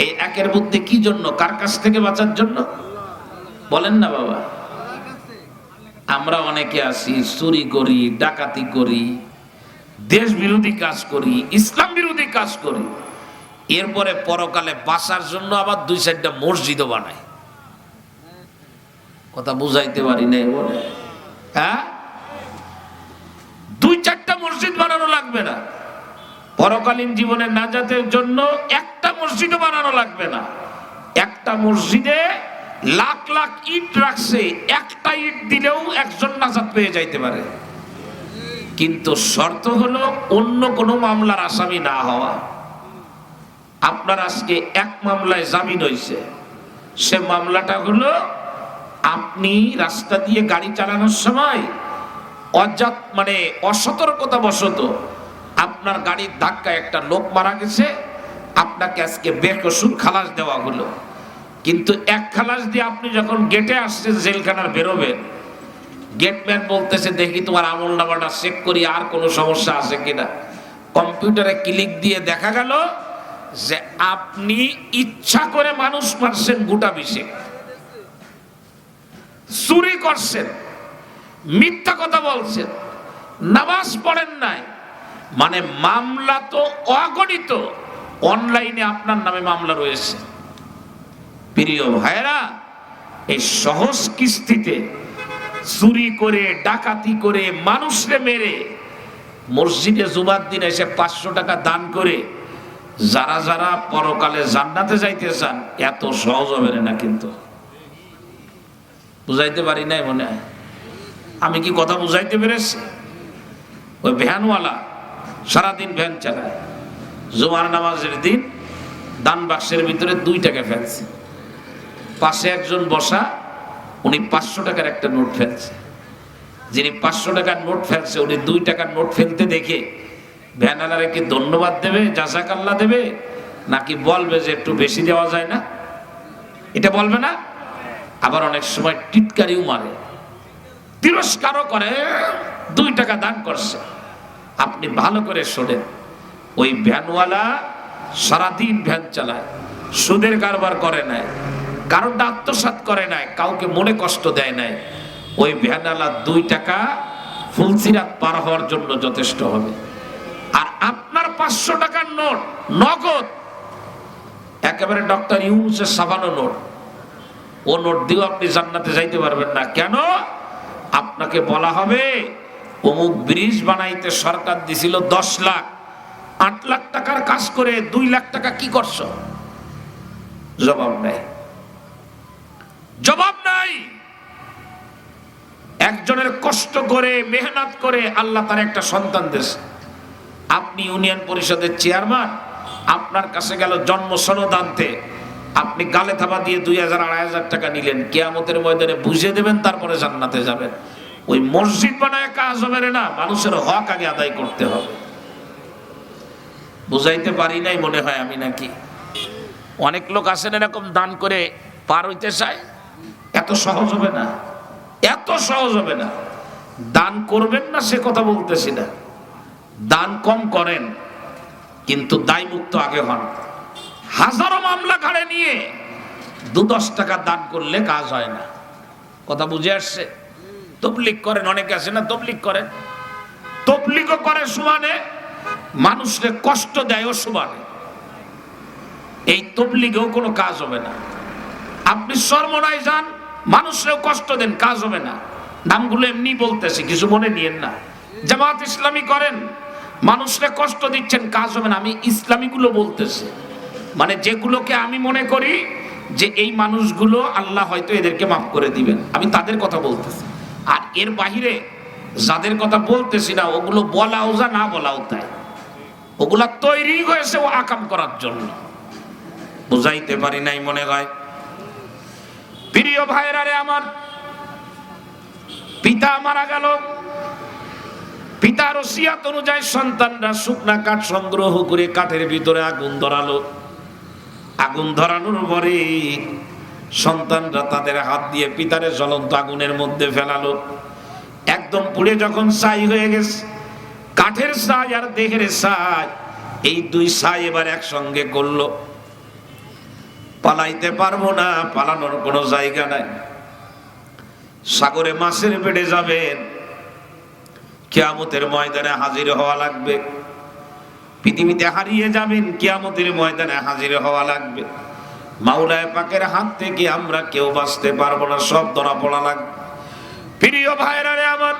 এই একের বুদ্ধি কি জন্য? কার কাছ থেকে বাঁচার জন্য? বলেন না বাবা। আমরা অনেকে আছি চুরি করি, ডাকাতি করি, দেশ বিরোধী কাজ করি, ইসলাম বিরোধী কাজ করি, এরপরে পরকালে বাঁচার জন্য আবার 2-4টা মসজিদও বানায়। কথা বুঝাইতে পারি নাই বলে? হ্যাঁ, 2-4টা মসজিদ বানানো লাগবে না, পরকালীন জীবনে নাজাতের জন্য একটা মসজিদও বানানো লাগবে না। একটা মসজিদে লাখ লাখ ইট রাখছে, একটা ইট দিলেও একজন নাজাত পেয়ে যাইতে পারে। কিন্তু শর্ত হলো অন্য কোনো মামলার আসামি না হওয়া। আপনার আজকে এক মামলায় জামিন হয়েছে, সে মামলাটা হলো আপনি রাস্তা দিয়ে গাড়ি চালানোর সময় অসতর্কতা বশত আপনার গাড়ির ধাক্কায় একটা লোক মারা গেছে, আপনাকে আজকে বেকসুর খালাস দেওয়া হলো। কিন্তু এক খালাস দিয়ে আপনি যখন গেটে আসছেন, জেলখানার বেরোবেন, গেটম্যান বলতেছে দেখি তোমার আমল নামাটা চেক করি আর কোনো সমস্যা আছে কিনা। কম্পিউটারে ক্লিক দিয়ে দেখা গেল যে আপনি ইচ্ছা করে মানুষ মারছেন গোটা 20, চুরি করছেন, মিথ্যা কথা বলছেন, নামাজ পড়েন নাই, মানে মামলা তো অগণিত। অনলাইনে আপনার নামে মামলা রয়েছে। প্রিয় ভাইরা, এই সহজ কিস্তিতে চুরি করে, ডাকাতি করে, মানুষকে মেরে মসজিদে জুমার দিন এসে 500 টাকা দান করে যারা যারা পরকালে জান্নাতে যাইতে চান, এত সহজ হবে না। কিন্তু বুঝাইতে পারি নাই মনে হয়? আমি কি কথা বুঝাইতে পেরেছি? ওই ভ্যানওয়ালা সারাদিন ভ্যান চালায়, জুমার নামাজের দিন দান বাক্সের ভিতরে 2 টাকা ফেলছে, পাশে একজন বসা, উনি 500 টাকার একটা নোট ফেলছে। যিনি 500 টাকার নোট ফেলছে, উনি 2 টাকার নোট ফেলতে দেখে ভ্যানওয়ালারে কি ধন্যবাদ দেবে, জাযাকাল্লাহ দেবে, নাকি বলবে যে একটু বেশি দেওয়া যায় না? এটা বলবে না? আবার অনেক সময় টিটকারিও মারে, তিরস্কারও করে। 2 টাকা দান করছে। আপনি ভালো করে শোনেন, ওই ভ্যানওয়ালা সারাদিন ভ্যান চালায়, সুদের কারবার করে নাই, কারণটা আত্মসাৎ করে নাই, কাউকে মনে কষ্ট দেয় নাই। ওই ভ্যানওয়ালা 2 টাকা ফুলসিরাত পার হওয়ার জন্য যথেষ্ট হবে। আর আপনার 500 টাকার নোট নগদ, একেবারে ডক্টর ইউনূসের ছাপানো নোট, ও নোট দিয়েও আপনি জান্নাতে যাইতে পারবেন না। কেন? আপনাকে বলা হবে অমুক ব্রিজ বানাইতে সরকার দিছিল 10 লাখ, 8 লাখ টাকার কাজ করে 2 লাখ টাকা কি করছো? জবাব নাই, জবাব নাই। একজনের কষ্ট করে, মেহনত করে আল্লাহ তার একটা সন্তান দিয়েছে। আপনি ইউনিয়ন পরিষদের চেয়ারম্যান, আপনার কাছে গেল জন্ম সনদ আনতে, আপনি গালে থাবা দিয়ে 2000-2500 টাকা নিলেন, কিয়ামতের ময়দানে বুঝে দেবেন, তারপরে জান্নাতে যাবেন। ওই মসজিদ বানায় কাজ হবে না, মানুষের হক আগে আদায় করতে হবে। বুঝাইতে পারি নাই মনে হয় আমি, নাকি? অনেক লোক আছেন এরকম দান করে পার হইতে চায়। এত সহজ হবে না, এত সহজ হবে না। দান করবেন না সে কথা বলতেছি না, দান কম করেন, কিন্তু দায় মুক্ত আগে হন। হাজারো মামলা ঘাড়ে নিয়ে 2-10 টাকা দান করলে কাজ হয় না। কথা বুঝে আসছে? তবলিগ করেন, অনেকে আছে না তবলিগ করেন, তবলিগও করে সমানে, মানুষকে কষ্ট দেয়ও সমানে। এই তবলিগেও কোনো কাজ হবে না। আপনি সরমনায় যান, মানুষকেও কষ্ট দেন, কাজ হবে না। নামগুলো এমনি বলতেছি, কিছু মনে নিয়েন না। জামাত ইসলামী করেন, মানুষকে কষ্ট দিচ্ছেন, কাজ হবে না। আমি ইসলামীগুলো বলতেছি, মানে যেগুলোকে আমি মনে করি যে এই মানুষগুলো আল্লাহ হয়তো এদেরকে মাফ করে দিবেন, আমি তাদের কথা বলতেছি। আর এর বাহিরে যাদের কথা বলতেছি না, ওগুলো বলাও যা, না বলাও তাই। ওগুলা তৈরি হয়েছে ও আকাম করার জন্য। বুঝাইতে পারি নাই মনে হয়? প্রিয় ভাইরা রে আমার, পিতা মারা গেল, পিতার ওসিয়াত অনুযায়ী সন্তানরা শুকনা কাঠ সংগ্রহ করে কাঠের ভিতরে আগুন ধরালো। আগুন ধরানোর পরে সন্তানরা তাদের হাত দিয়ে পিতারে জ্বলন্ত আগুনের মধ্যে ফেলালো। একদম পুড়ে যখন ছাই হয়ে গেছে, কাঠের ছাই আর দেহের ছাই, এই দুই ছাই এবার একসঙ্গে করলো। পালাইতে পারবো না, পালানোর কোনো জায়গা নাই। সাগরে মাছের পেটে যাবেন, কিয়ামতের ময়দানে হাজির হওয়া লাগবে। পৃথিবীতে হারিয়ে যাবেন, কিয়ামতের ময়দানে হাজির হওয়া লাগবে। মাওলানা পাকের হাত থেকে আমরা কেউ বাঁচতে পারবো না, সব ধরা পড়া লাগবে। প্রিয় ভাইরা রে আমার,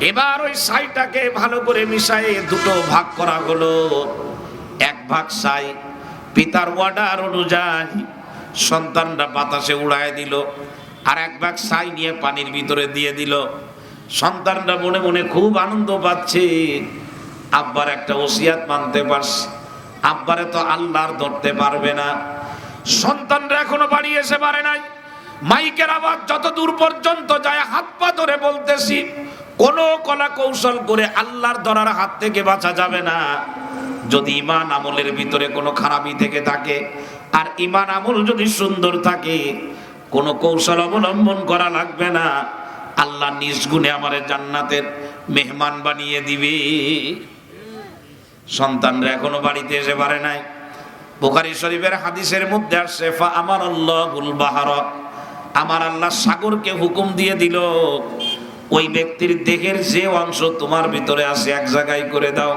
এবার ওই ছাইটাকে ভালো করে মিশায়ে দুটো ভাগ করা হলো। এক ভাগ ছাই পিতার অর্ডার অনুযায়ী সন্তানরা বাতাসে উড়ায় দিল, আর এক ভাগ ছাই নিয়ে পানির ভিতরে দিয়ে দিল। সন্তানরা মনে মনে খুব আনন্দ পাচ্ছে, আব্বার একটা ওসিয়াত মানতে পারছে। আব্বারে তো আল্লাহর ধরতে পারবে না। সন্তানরা এখনো বাড়ি এসে পারে নাই। মাইকের আওয়াজ যত দূর পর্যন্ত যায়, হাত পা ধরে বলতেছি, কোন কলা কৌশল করে আল্লাহর ধরার হাত থেকে বাঁচা যাবে না। যদি ঈমান আমলের ভিতরে কোনো খারাপি থেকে থাকে, আর ঈমান আমল যদি সুন্দর থাকে, কোনো কৌশল অবলম্বন করা লাগবে না। আল্লাহ নিজ গুণে আমাদের জান্নাতের মেহমান বানিয়ে দিবে। সন্তানরা এখনো বাড়িতে এসে পারে নাই। বুখারী শরীফের হাদিসের মধ্যে আসছে, ফা আমার আল্লাহুল বাহর, আমার আল্লাহ সাগরকে হুকুম দিয়ে দিল, ওই ব্যক্তির দেহের যে অংশ তোমার ভিতরে আছে এক জায়গায় করে দাও।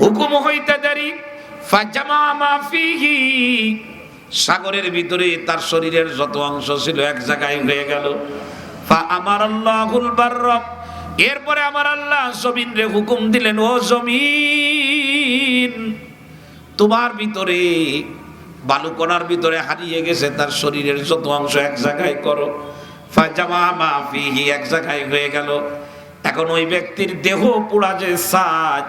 হুকুম হইতে দেরি, ফাজামা মা ফিহি, সাগরের ভিতরে তার শরীরের যত অংশ ছিল এক জায়গায় হয়ে গেল। ফা আমার আল্লাহুল বারর, এরপরে আমার আল্লাহ জমিনরে হুকুম দিলেন, ও জমিন, তোমার ভিতরে বালুকণার ভিতরে হারিয়ে গেছে তার শরীরের যত অংশ এক জায়গায় করো। ফাজামা মা ফিহি, এক জায়গায় হয়ে গেল। এখন ওই ব্যক্তির দেহ পুরা যে ছাই,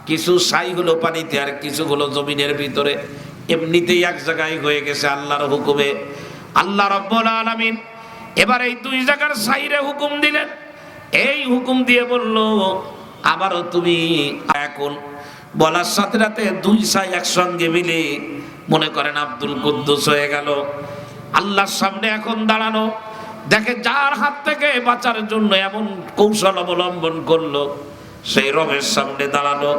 কিছু ছাই হলো পানিতে আর কিছু হলো জমিনের ভিতরে, এমনিতেই এক জায়গায় হয়ে গেছে আল্লাহর হুকুমে। আল্লাহ রাব্বুল আলামিন এবার এই দুই জায়গার ছাইরে হুকুম দিলেন। এই হুকুম দিয়ে বলল, আবারও তুমি, এখন বলার সাথে সাথে দুই ছাই একসঙ্গে মিলে মনে করেন আব্দুল কুদ্দুস হয়ে গেল। আল্লাহর সামনে এখন দাঁড়ানো, দেখে যার হাত থেকে বাঁচার জন্য এমন কৌশল অবলম্বন করলো, সেই রবের সামনে দাঁড়ানো।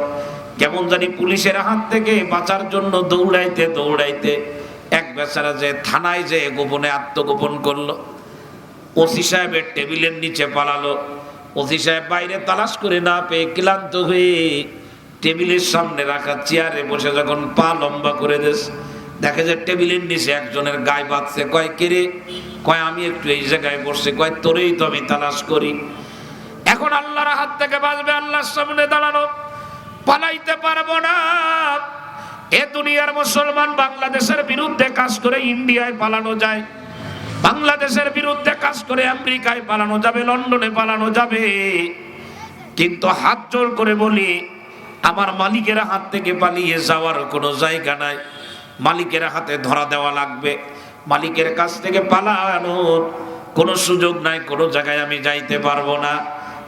কেমন জানি পুলিশের হাত থেকে বাঁচার জন্য দৌড়াইতে দৌড়াইতে এক বেচারা যে থানায় যে গোপনে আত্মগোপন করলো। ওসি সাহেবের টেবিলের নিচে পালালো। ওসি সাহেব বাইরে তালাশ করে না পেয়ে ক্লান্ত হয়ে টেবিলের সামনে রাখা চেয়ারে বসে যখন পা লম্বা করে দেশ, দেখে যে টেবিলের নিচে একজনের গায়ে বাঁধছে। কয় কেরে? কয় আমি একটু এই জায়গায় বসছে। কয় তোরেই তো আমি তালাশ করি। এখন আল্লাহর হাত থেকে বাঁচবে, আল্লাহর সামনে দাঁড়ানো, পালাইতে পারবো না। এ দুনিয়ার মুসলমান বাংলাদেশের বিরুদ্ধে কাজ করে ইন্ডিয়ায় পালানো যায়, বাংলাদেশের বিরুদ্ধে কাজ করে আমেরিকায় পালানো যাবে, লন্ডনে পালানো যাবে, কিন্তু হাত জোর করে বলি, আমার মালিকের হাত থেকে পালিয়ে যাওয়ার কোনো জায়গা নাই। মালিকের হাতে ধরা দেওয়া লাগবে। মালিকের কাছ থেকে পালানোর কোনো সুযোগ নাই, কোনো জায়গায় আমি যাইতে পারবো না।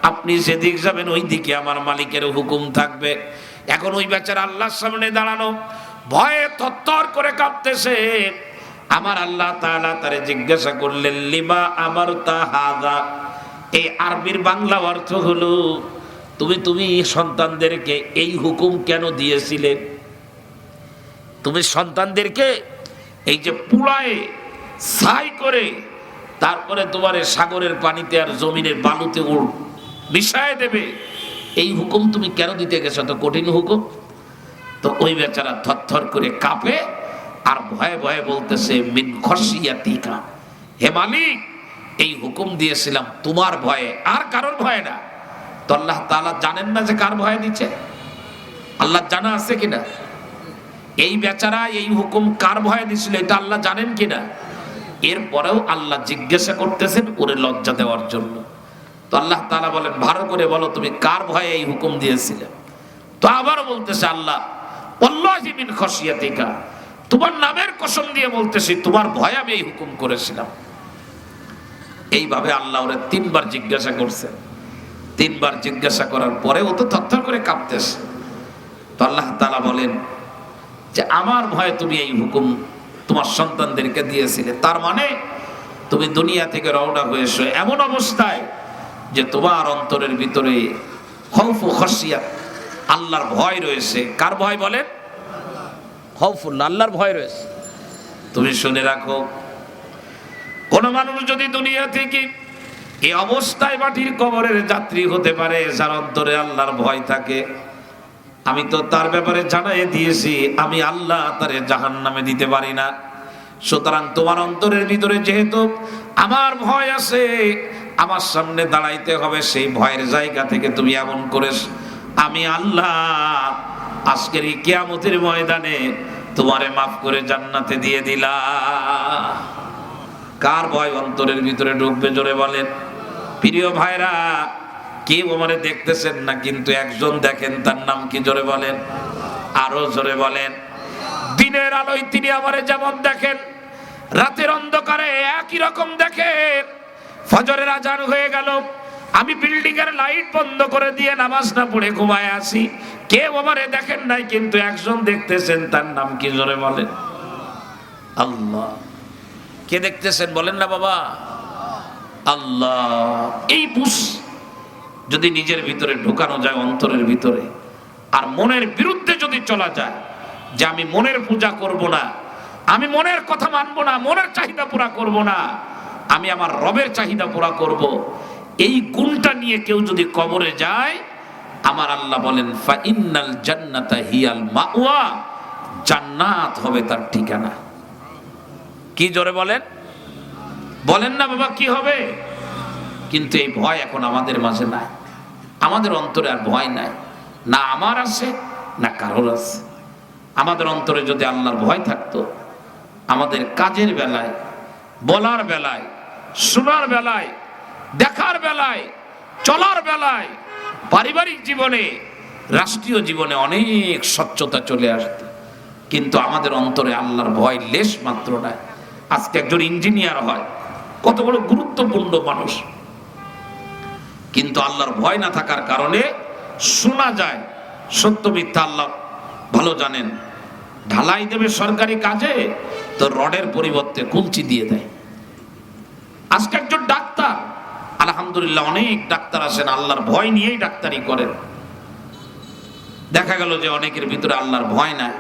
আপনি যেদিক যাবেন ওই দিকে আমার মালিকের হুকুম থাকবে। এখন ওই বেচারা আল্লাহর সামনে দাঁড়ানো, ভয়ে থরথর করে কাঁপতেছে। আমার আল্লাহ তাআলা তারে জিজ্ঞাসা করলেন, লিমা আমারতা হাযা। এই আরবির বাংলা অর্থ হলো, তুমি সন্তানদেরকে এই হুকুম কেন দিয়েছিলে? তুমি সন্তানদেরকে এই যে পুড়ায় ছাই করে তারপরে তোমার সাগরের পানিতে আর জমিনের বালুতে মিশায় দেবে, এই হুকুম তুমি কেন দিতে গেছো? তো কঠিন হুকুম। তো ওই বেচারা থরথর করে কাঁপে আর ভয়ে ভয়ে বলতেছে, মিন খশিয়াতিকা, হে মালিক, এই হুকুম দিয়েছিলাম তোমার ভয়ে, আর কারোর ভয়ে না। তো আল্লাহ তাআলা জানেন না যে কার ভয়ে দিচ্ছে? আল্লাহ জানা আছে কিনা? এই বেচারা এই হুকুম কার ভয়ে দিছিল এটা আল্লাহ জানেন কিনা? এরপরেও আল্লাহ জিজ্ঞাসা করতেছেন ওরে লজ্জা দেওয়ার জন্য। তো আল্লাহ তাআলা বলেন, ভালো করে বলো তুমি কার ভয়ে এই হুকুম দিয়েছিলে? তো আবার বলতেছে আল্লাহ, ওয়াল্লাহি মিন খশিয়াতিকা, তোমার নামের কসম দিয়ে বলতেছি তোমার ভয়ে আমি এই হুকুম করেছিলাম। এইভাবে আল্লাহ ওরে 3 বার জিজ্ঞাসা করছেন। তিনবার জিজ্ঞাসা করার পরে ও তো থরথর করে কাঁপতেছে। তো আল্লাহ তাআলা বলেন যে আমার ভয়ে তুমি এই হুকুম তোমার সন্তানদেরকে দিয়েছিলে, তার মানে তুমি দুনিয়া থেকে রওনা হয়েছো এমন অবস্থায় যে তোমার অন্তরের ভিতরে খৌফ ও খসিয়া, আল্লাহর ভয় রয়েছে। কার ভয় বলেন? খৌফুল্লাহ, আল্লাহর ভয় রয়েছে। তুমি শুনে রাখো, কোন মানুষ যদি দুনিয়া থেকে এই অবস্থায় মাটির কবরের যাত্রী হতে পারে, যার অন্তরে আল্লাহর ভয় থাকে, আমি তো তার ব্যাপারে জানাই দিয়েছি আমি আল্লাহ তারে জাহান্নামে দিতে পারি না। সুতরাং তোমার অন্তরের ভিতরে যেহেতু আমার ভয় আছে, আমার সামনে দাঁড়াইতে হবে, সেই ভয়ের জায়গা থেকে তুমি এমন করে আমি আল্লাহ আজকের এই কিয়ামতের ময়দানে তোমারে মাফ করে জান্নাতে দিয়ে দিলাম। কার ভয় অন্তরের ভিতরে ঢুকবে জোরে বলেন? প্রিয় ভাইরা, কেউ আমারে দেখতেছেন না, কিন্তু একজন দেখেন, তার নাম কি জোরে বলেন? আরো জোরে বলেন। দিনের আলোয় তিনি আমারে যেমন দেখেন, রাতের অন্ধকারে একই রকম দেখেন। ফজরের আজান হয়ে গেল, আমি বিল্ডিং এর লাইট বন্ধ করে দিয়ে নামাজ না পড়ে ঘুমায় আছি, কেউ আমারে দেখেন নাই, কিন্তু একজন দেখতেছেন, তার নাম কি জোরে বলেন? আল্লাহ। কে দেখতেছেন বলেন না বাবা? আল্লাহ। এই বুঝ যদি নিজের ভিতরে ঢোকানো যায়, অন্তরের ভিতরে, আর মনের বিরুদ্ধে যদি চলা যায় যে আমি মনের পূজা করব না, আমি মনের কথা মানব না, মনের চাহিদা পুরা করব না, আমি আমার রবের চাহিদা পুরা করব, এই গুণটা নিয়ে কেউ যদি কবরে যায়, আমার আল্লাহ বলেন ফা ইন্নাল জান্নাতা হিয়াল মাওয়া, জান্নাত হবে তার ঠিকানা। কি জোরে বলেন? বলেন না বাবা, কি হবে? কিন্তু এই ভয় এখন আমাদের মাঝে নাই, আমাদের অন্তরে আর ভয় নাই, না আমার আছে না কারোর আছে। আমাদের অন্তরে যদি আল্লাহর ভয় থাকতো, আমাদের কাজের বেলায়, বলার বেলায়, শোনার বেলায়, দেখার বেলায়, চলার বেলায়, পারিবারিক জীবনে, রাষ্ট্রীয় জীবনে অনেক স্বচ্ছতা চলে আসতো। কিন্তু আমাদের অন্তরে আল্লাহর ভয় লেশ মাত্র নাই। আজকে একজন ইঞ্জিনিয়ার হয়, কত বড় গুরুত্বপূর্ণ মানুষ, কিন্তু আল্লাহর ভয় না থাকার কারণে শোনা যায় সত্য মিথ্যা আল্লাহ ভালো জানেন। ঢালাই দেবে সরকারি কাজে, তো রডের পরিবর্তে কুলচি দিয়ে দেয়। আজকে একজন ডাক্তার, আলহামদুলিল্লাহ অনেক ডাক্তার আছেন আল্লাহর ভয় নিয়েই ডাক্তারি করেন। দেখা গেল যে অনেকের ভিতরে আল্লাহর ভয় নাই,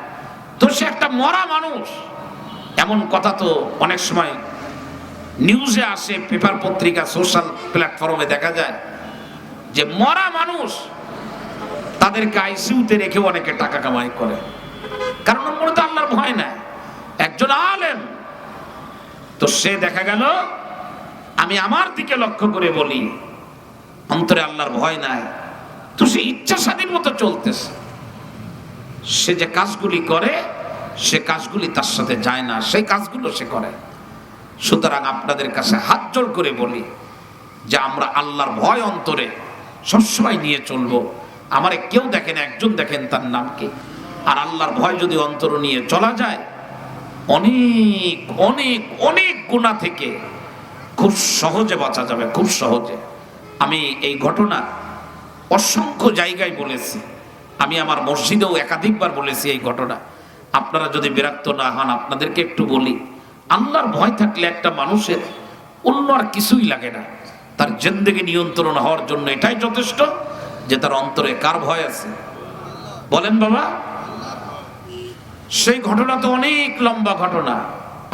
তো সে একটা মরা মানুষ। এমন কথা তো অনেক সময় নিউজে আসে, পেপার পত্রিকা, সোশ্যাল প্ল্যাটফর্মে দেখা যায় যে মরা মানুষ তাদেরকে আইসিইউতে রেখে অনেকে টাকা কামাই করে, কারণ ওর মনে তো আল্লাহর ভয় নাই। একজন আলেম, তো সে দেখা গেল, আমি আমার দিকে লক্ষ্য করে বলি, অন্তরে আল্লাহর ভয় নাই, তো সে ইচ্ছা স্বাধীন মতো চলতেছে। সে যে কাজগুলি করে, সে কাজগুলি তার সাথে যায় না, সেই কাজগুলো সে করে। সুতরাং আপনাদের কাছে হাত জোড় করে বলি যে আমরা আল্লাহর ভয় অন্তরে সবসময় নিয়ে চলবো। আমারে কেউ দেখেন, একজন দেখেন, তার নাম কি? আর আল্লাহর ভয় যদি অন্তর নিয়ে চলা যায়, অনেক অনেক অনেক গুনাহ থেকে খুব সহজে বাঁচা যাবে, খুব সহজে। আমি এই ঘটনা অসংখ্য জায়গায় বলেছি, আমি আমার মসজিদেও একাধিকবার বলেছি এই ঘটনা। আপনারা যদি বিরক্ত না হন, আপনাদেরকে একটু বলি, আল্লাহর ভয় থাকলে একটা মানুষের অন্য আর কিছুই লাগে না। তার জিন্দেগি নিয়ন্ত্রণ হওয়ার জন্য এটাই যথেষ্ট যে তার অন্তরে কার ভয় আছে বলেন বাবা? সেই ঘটনা তো অনেক লম্বা ঘটনা,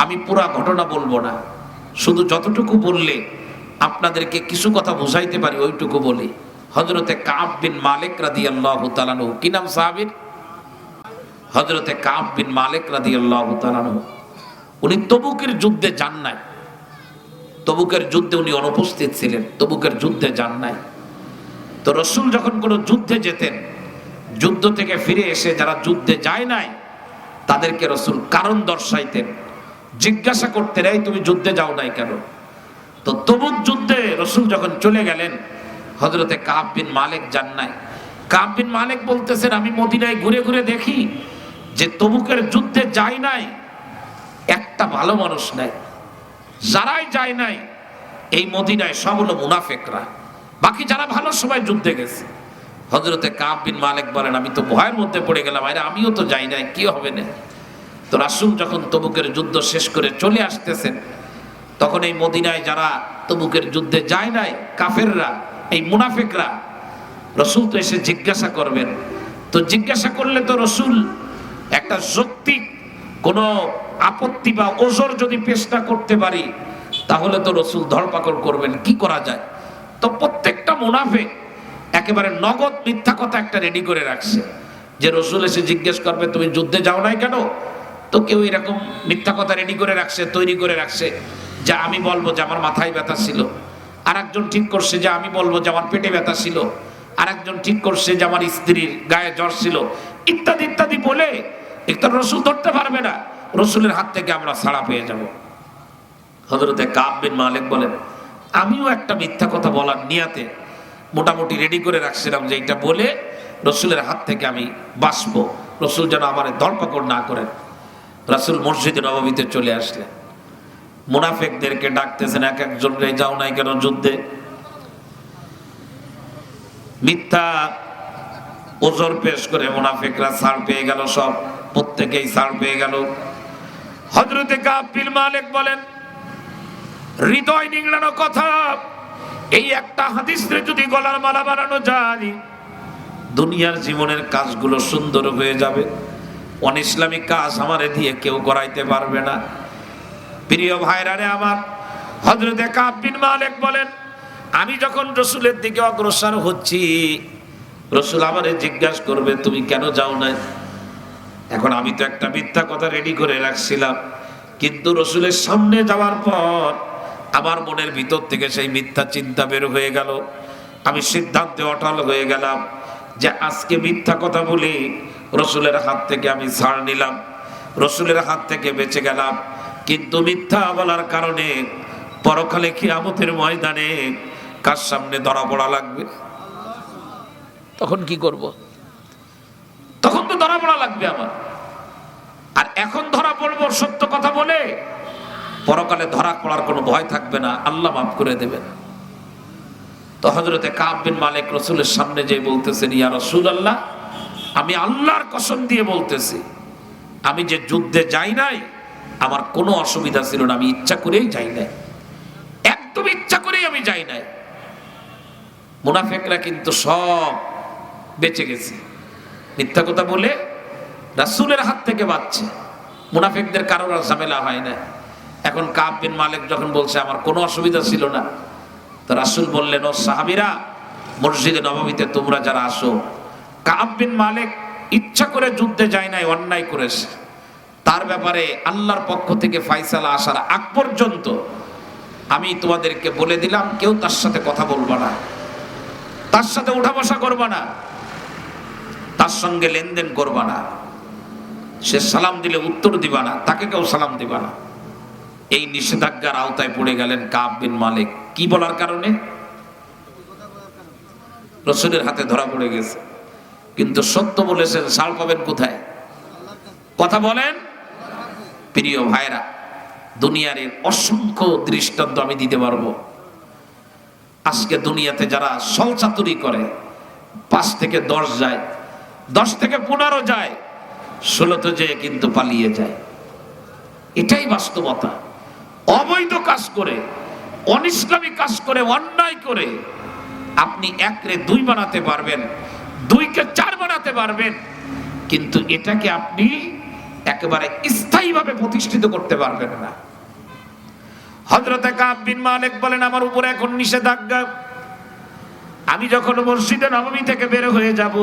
আমি পুরা ঘটনা বলবো না, শুধু যতটুকু বললে আপনাদেরকে কিছু কথা বুঝাইতে পারি ওইটুকু বলি। হযরতে কাব বিন মালিক রাদিয়াল্লাহু তাআলা আনহু, কি নাম সাহাবীর? হযরতে কাব বিন মালিক রাদিয়াল্লাহু তাআলা আনহু, উনি তবুকের যুদ্ধে যান নাই। তবুকের যুদ্ধে উনি অনুপস্থিত ছিলেন, তবুকের যুদ্ধে যান নাই। তো রাসূল যখন কোনো যুদ্ধে যেতেন, যুদ্ধ থেকে ফিরে এসে যারা যুদ্ধে যায় নাই তাদেরকে রাসূল কারণ দর্শাইতেন, জিজ্ঞাসা করতেন, এই তুমি যুদ্ধে যাও নাই কেন? তো তবুক যুদ্ধে রাসূল যখন চলে গেলেন, হযরতে কাব বিন মালিক যান নাই। কাব বিন মালিক বলতেছেন, আমি মদিনায় ঘুরে ঘুরে দেখি যে তবুকের যুদ্ধে যায় নাই একটা ভালো মানুষ নাই, যারাই যায় নাই এই মদিনায় সব হলো মুনাফিকরা। বাকি যারা ভালো সবাই যুদ্ধে গেছে। হযরতে কাব বিন মালিক বলেন আমি তো ভয়ের মধ্যে পড়ে গেলাম, আরে আমিও তো যাই নাই, কি হবে না। তো রাসূল যখন তবুকের যুদ্ধ শেষ করে চলে আসতেছেন, তখন এই মদিনায় যারা তবুকের যুদ্ধে যায় নাই কাফেররা, এই মুনাফিকরা, রাসূল তো এসে জিজ্ঞাসা করবেন। তো জিজ্ঞাসা করলে তো রাসূল একটা যৌক্তিক কোন আপত্তি বা ওজর যদি পেশ না করতে পারি, তাহলে তো রাসূল ধরপাকড় করবেন, কি করা যায়। তো প্রত্যেকটা মুনাফিক একেবারে নগদ মিথ্যা কথা একটা রেডি করে রাখছে, যে রাসূল এসে জিজ্ঞেস করবে তুমি যুদ্ধে যাও নাই কেন। তো কেউ এরকম মিথ্যা কথা রেডি করে রাখছে, তৈরি করে রাখছে, যে আমি বলবো যে আমার মাথায় ব্যথা ছিল। আর একজন ঠিক করছে যে আমি বলবো যে আমার পেটে ব্যথা ছিল। আর একজন ঠিক করছে যে আমার স্ত্রীর গায়ে জ্বর ছিল, ইত্যাদি ইত্যাদি বলে একটা রাসূল ধরতে পারবে না, রাসূলের হাত থেকে আমরা ছাড়া পেয়ে যাব। হযরতে কাব বিন মালিক বলেন আমিও একটা মিথ্যা কথা বলার নিয়াতে মোটামুটি রেডি করে রাখছিলাম, যে এটা বলে রাসূলের হাত থেকে আমি বাঁচবো, রাসূল যেন আমার ধরপাকড় না করেন। রাসূল মসজিদে নববীতে চলে আসলেন, মুনাফিকদেরকে ডাকতেছেন, এক একজন রে যাও নাই কেন যুদ্ধে। মিথ্যা ওজর পেশ করে মুনাফিকরা ছাড় পেয়ে গেল, সব প্রত্যেকেই ছাড় পেয়ে গেল। হযরতে কাব বিন মালিক বলেন হৃদয় নিংড়ানো কথা, এই একটা হাদিসে যদি গলার মালা বানানো যায়, দুনিয়ার জীবনের কাজগুলো সুন্দর হয়ে যাবে। অনিসলামিক কাজ আমারে দিয়ে কেউ করাইতে পারবে না। প্রিয় ভাইরা রে আমার, হযরতে কাব বিন মালিক বলেন আমি যখন রাসূলের দিকে অগ্রসর হচ্ছি, রাসূল আমারে জিজ্ঞাসা করবে তুমি কেন যাও না। এখন আমি তো একটা মিথ্যা কথা রেডি করে রাখছিলাম, কিন্তু রাসূলের সামনে যাওয়ার পর আমার মনের ভিতর থেকে সেই মিথ্যা চিন্তা বের হয়ে গেল। আমি সিদ্ধান্তে অটল হয়ে গেলাম যে আজকে মিথ্যা কথা বলে রাসূলের হাত থেকে আমি ছাড় নিলাম, রাসূলের হাত থেকে বেঁচে গেলাম। কিন্তু মিথ্যা বলার কারণে পরকালে কিয়ামতের ময়দানে কার সামনে ধরা পড়া লাগবে, তখন কি করব? তখন তো ধরা পড়া লাগবে আমার। আর এখন ধরা পড়বো সত্য কথা বলে, পরকালে ধরা পড়ার কোনো ভয় থাকবে না, আল্লাহ মাফ করে দেবেন। তো হযরতে কাব বিন মালিক রাসূলের সামনে যে বলতেছেন ইয়া রাসূলুল্লাহ, আমি আল্লাহর কসম দিয়ে বলতেছি আমি যে যুদ্ধে যাই নাই আমার কোনো অসুবিধা ছিল না, আমি ইচ্ছা করেই যাই নাই, একদম ইচ্ছা করেই আমি যাই নাই। মুনাফিকরা কিন্তু সব বেঁচে গেছে, মিথ্যা কথা বলে রাসূলের হাত থেকে বাঁচছে, মুনাফিকদের কারোর আর ঝামেলা হয় না। এখন কাব বিন মালিক যখন বলছে আমার কোনো অসুবিধা ছিল না, তো রাসূল বললেন ও সাহাবীরা, মসজিদে নববীতে তোমরা যারা আসো, কাব বিন মালিক ইচ্ছা করে যুদ্ধে যায় নাই, অন্যায় করেছে, তার ব্যাপারে আল্লাহর পক্ষ থেকে ফয়সালা আসার আগ পর্যন্ত আমি তোমাদেরকে বলে দিলাম কেউ তার সাথে কথা বলবা না, তার সাথে উঠা বসা করবা না, তার সঙ্গে লেনদেন করবা না, সে সালাম দিলে উত্তর দিবা না, তাকে কেউ সালাম দিবা না। এই নিষেধাজ্ঞার আওতায় পড়ে গেলেন কাব বিন মালিক। কি বলার কারণে? রাসূলের হাতে ধরা পড়ে গেছে, কিন্তু সত্য বলেছেন, ছাড় পাবেন কোথায়? কথা বলেন। প্রিয় ভাইরা, দুনিয়ার অসংখ্য দৃষ্টান্ত আমি দিতে পারবো। আজকে দুনিয়াতে যারা ছলচাতুরি করে, 5 থেকে 10 যায়, 10 থেকে 15 যায়, 16তে যেয়ে কিন্তু পালিয়ে যায়। এটাই বাস্তবতা। অবৈধ কাজ করে, অনিসলামী কাজ করে, অন্যায় করে আপনি 1 রে 2 বানাতে পারবেন, 2 কে 4 বানাতে পারবেন, কিন্তু এটাকে আপনি একেবারে স্থায়ীভাবে প্রতিষ্ঠিত করতে পারবেন না। হযরতে কাব বিন মালিক বলেন আমার উপরে এখন নিষেধাজ্ঞা, আমি যখন মসজিদে নববী থেকে বের হয়ে যাব,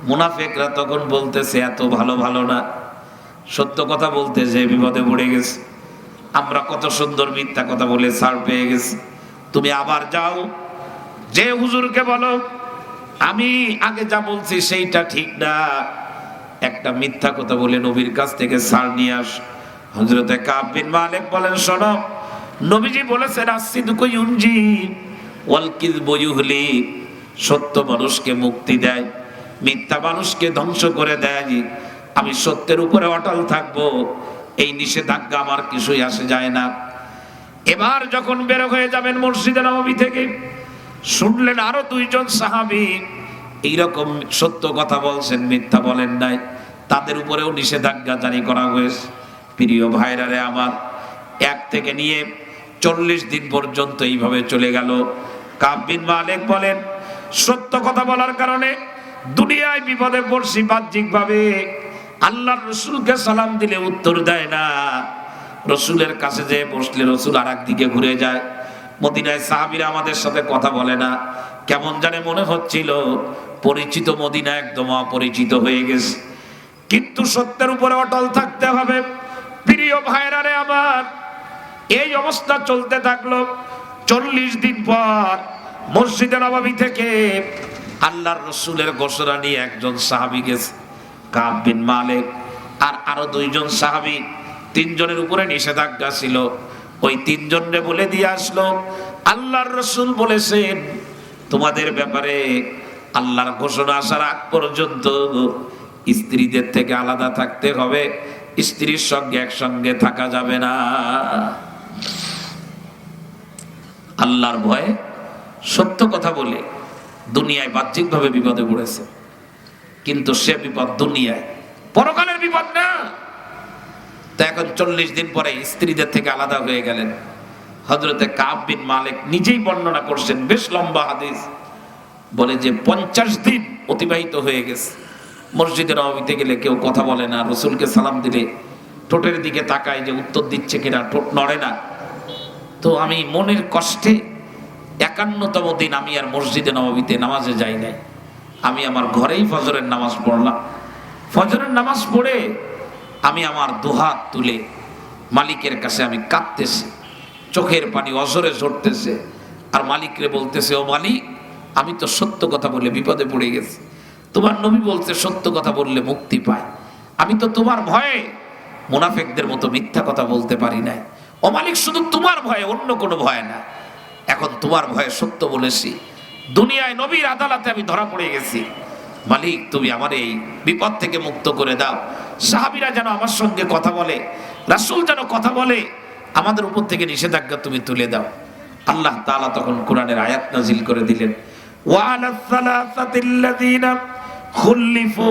মুনাফিকরা তখন বলতেছে এত ভালো ভালো না, সত্য কথা বলতে যে বিপদে পড়ে গেছে, আমরা কত সুন্দর মিথ্যা কথা বলে ছাড় পেয়ে গেছি, তুমি আবার যাও, যে হুজুরকে বলো আমি আগে যা বলছি সেইটা ঠিক না, একটা মিথ্যা কথা বলে নবীর কাছ থেকে ছাড় নিয়ে আস। হযরতে কাব বিন মালিক বলেন শোনো, নবীজি বলেছেন আসসিদকু ইউনজি ওয়াল কিযবু ইউহলিক, সত্য মানুষকে মুক্তি দেয়, মিথ্যা মানুষকে ধ্বংস করে দেয়। আমি সত্যের উপরে অটল থাকবো, এই নিষেধাজ্ঞা আমার কিছুই আসে যায় না। এবার যখন বের হয়ে যাবেন মসজিদে নববী থেকে, শুনলেন আরো দুইজন সাহাবী এইরকম সত্য কথা বলছেন, মিথ্যা বলেন নাই, তাদের উপরেও নিষেধাজ্ঞা জারি করা হয়েছে। প্রিয় ভাইরা রে আমার, 1 থেকে নিয়ে 40 দিন পর্যন্ত এইভাবে চলে গেল। কাব বিন মালিক বলেন, সত্য কথা বলার কারণে দুনিয়ায় বিপদে পড়ছি বাহ্যিকভাবে। আল্লাহর রাসূলকে সালাম দিলে উত্তর দেয় না, রসুলের কাছে যে বসলে রসুল আর একদিকে ঘুরে যায়। মদিনায় সাহাবীরা আমাদের সাথে কথা বলে না, কেমন জানে মনে হচ্ছিল পরিচিত মদিনা একদম অপরিচিত হয়ে গেছে। কিন্তু সত্যের উপরে অটল থাকতে হবে। প্রিয় ভাইরা রে আমার, এই অবস্থা চলতে থাকলো। 40 দিন পর মসজিদে নববী থেকে আল্লাহর রসুলের ঘোষণা নিয়ে একজন সাহাবী গেছে, কাব বিন মালিক, আর আরো 2 জন সাহাবী। 3 জনের উপরে নিষেধাজ্ঞা ছিল, ওই 3 জনরে বলে দিয়ে আসলো, আল্লাহর রসুল বলেছেন তোমাদের ব্যাপারে আল্লাহর ঘোষণা আসার আগ পর্যন্ত স্ত্রীদের থেকে আলাদা থাকতে হবে, স্ত্রীর সঙ্গে একসঙ্গে থাকা যাবে না। আল্লাহর ভয়ে সত্য কথা বলে দুনিয়ায় বাহ্যিকভাবে বিপদে পড়েছে, কিন্তু সে বিপদ দুনিয়ায়, পরকালের বিপদ না। তা এখন 40 দিন পরে স্ত্রীদের থেকে আলাদা হয়ে গেলেন। হযরতে কাব বিন মালিক নিজেই বর্ণনা করছেন, বেশ লম্বা হাদিস, বলে যে 50 দিন অতিবাহিত হয়ে গেছে। মসজিদে নববীতে গেলে কেউ কথা বলে না, রসুলকে সালাম দিলে ঠোঁটের দিকে তাকায় যে উত্তর দিচ্ছে কিনা, ঠোঁট নড়ে না। তো আমি মনের কষ্টে 51তম দিন আমি আর মসজিদে নববীতে নামাজে যাই নাই, আমি আমার ঘরেই ফজরের নামাজ পড়লাম। ফজরের নামাজ পড়ে আমি আমার দুহাত তুলে মালিকের কাছে আমি কাঁদতেছি, চোখের পানি অঝরে ঝরতেছে, আর মালিকরে বলতেছে, ও মালিক, আমি তো সত্য কথা বলে বিপদে পড়ে গেছি, তোমার নবী বলছে সত্য কথা বললে মুক্তি পায়, আমি তো তোমার ভয়ে মুনাফিকদের মতো মিথ্যা কথা বলতে পারি না। ও মালিক, শুধু তোমার ভয়ে, অন্য কোনো ভয় না। এখন তোমার ভয়ে সত্য বলেছি, দুনিয়ায় নবীর আদালতে আমি ধরা পড়ে গেছি। মালিক, তুমি আমার এই বিপদ থেকে মুক্ত করে দাও। সাহাবীরা যেন আমার সঙ্গে কথা বলে, রাসূল যেন কথা বলে, আমাদের উপর থেকে নিষেধাজ্ঞা তুমি তুলে দাও। আল্লাহ তাআলা তখন কোরআনের আয়াত নাজিল করে দিলেন, ওয়ালাস সালাসাতিল্লাযিনা খুল্লিফু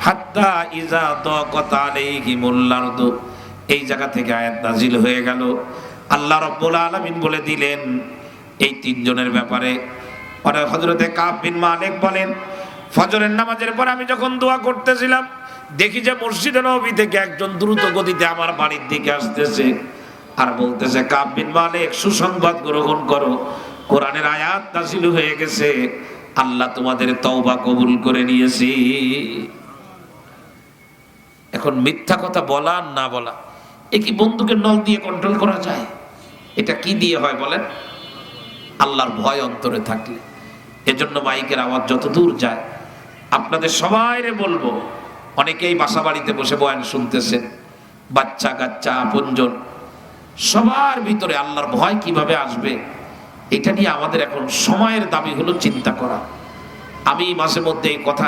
হাত্তা ইযা দাকাত আলাইহিমুল আরদু। এই জায়গা থেকে আয়াত নাজিল হয়ে গেল। আল্লাহ রাব্বুল আলামিন বলে দিলেন এই 3 জনের ব্যাপারে। পরে হযরতে কাব বিন মালিক বলেন, ফজরের নামাজের পর আমি যখন দোয়া করতেছিলাম, দেখি যে মসজিদে নববী থেকে একজন দ্রুত গতিতে আমার বাড়ির দিকে আসতেছে আর বলতেছে, কাব বিন মালিক, সুসংবাদ গ্রহণ করো, কোরআনের আয়াত নাযিল হয়ে গেছে, আল্লাহ তোমাদের তওবা কবুল করে নিয়েছি। এখন মিথ্যা কথা বলা না বলা, এ কি বন্দুকের নল দিয়ে কন্ট্রোল করা যায়? এটা কি দিয়ে হয় বলেন? আল্লাহর ভয় অন্তরে থাকলে। এজন্য মাইকের আওয়াজ যত দূর যায়, আপনাদের সবাইরে বলবো, অনেকেই বাসা বাড়িতে বসে বয়ান শুনতেছেন, বাচ্চা কাচ্চা আপনজন, সবার ভিতরে আল্লাহর ভয় কিভাবে আসবে, এটা নিয়ে আমাদের এখন সময়ের দাবি হলো চিন্তা করা। আমি মাঝে মধ্যে এই কথা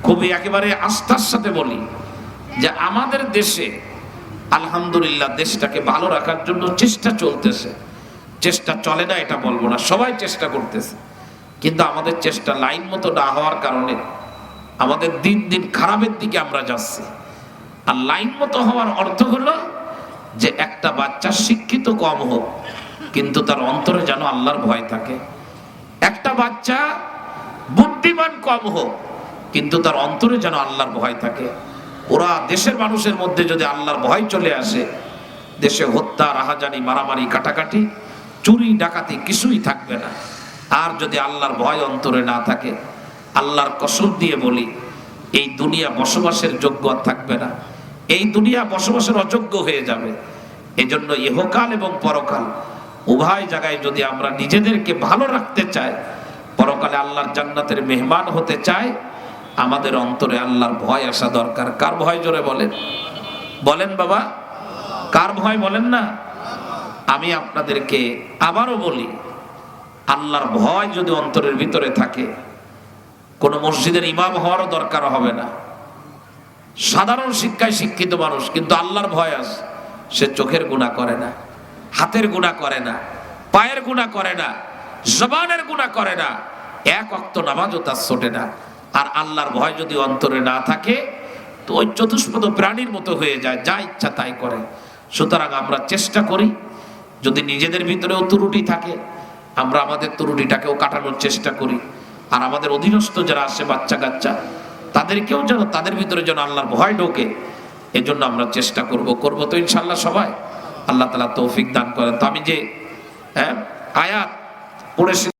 খুবই একেবারে আস্থার সাথে বলি যে আমাদের দেশে আলহামদুলিল্লাহ দেশটাকে ভালো রাখার জন্য চেষ্টা চলতেছে। চেষ্টা চলে না এটা বলবো না, সবাই চেষ্টা করতেছে, কিন্তু আমাদের চেষ্টা লাইন মতো না হওয়ার কারণে আমাদের দিন দিন খারাপের দিকে আমরা যাচ্ছি। আর লাইন মতো হওয়ার অর্থ হলো যে একটা বাচ্চা শিক্ষিত কম হোক, কিন্তু তার অন্তরে যেন আল্লাহর ভয় থাকে। একটা বাচ্চা বুদ্ধিমান কম হোক, কিন্তু তার অন্তরে যেন আল্লাহর ভয় থাকে। ওরা দেশের মানুষের মধ্যে যদি আল্লাহর ভয় চলে আসে, দেশে হত্যা, রাহাজানি, মারামারি, কাটাকাটি, চুরি, ডাকাতি কিছুই থাকবে না। আর যদি আল্লাহর ভয় অন্তরে না থাকে, আল্লাহর কসম দিয়ে বলি, এই দুনিয়া বসবাসের যোগ্য থাকবে না, এই দুনিয়া বসবাসের অযোগ্য হয়ে যাবে। এজন্য ইহকাল এবং পরকাল উভয় জায়গায় যদি আমরা নিজেদেরকে ভালো রাখতে চাই, পরকালে আল্লাহর জান্নাতের মেহমান হতে চাই, আমাদের অন্তরে আল্লাহর ভয় আসা দরকার। কার ভয়? জোরে বলেন, বলেন বাবা, কার ভয় বলেন না? আমি আপনাদেরকে আবারও বলি, আল্লাহর ভয় যদি অন্তরের ভিতরে থাকে, কোন মসজিদের ইমাম হওয়ারও দরকার হবে না। সাধারণ শিক্ষায় শিক্ষিত মানুষ, কিন্তু আল্লাহর ভয় আছে, সে চোখের গুনাহ করে না, হাতের গুনাহ করে না, পায়ের গুনাহ করে না, জবানের গুনাহ করে না, এক ওয়াক্ত নামাজও তার ছোটে না। আর আল্লাহর ভয় যদি অন্তরে না থাকে তো ওই চতুষ্পদ প্রাণীর মতো হয়ে যায়, যা ইচ্ছা তাই করে। সুতরাং আমরা চেষ্টা করি, যদি নিজেদের ভিতরেও ত্রুটি থাকে আমরা আমাদের ত্রুটিটাকেও কাটানোর চেষ্টা করি। আর আমাদের অধীনস্থ যারা আসে বাচ্চা কাচ্চা তাদেরকেও যেন, তাদের ভিতরে যেন আল্লাহর ভয় ঢোকে, এজন্য আমরা চেষ্টা করব তো ইনশাআল্লাহ সবাই। আল্লাহ তাআলা তৌফিক দান করেন। তো আমি যে আয়াত পড়েছি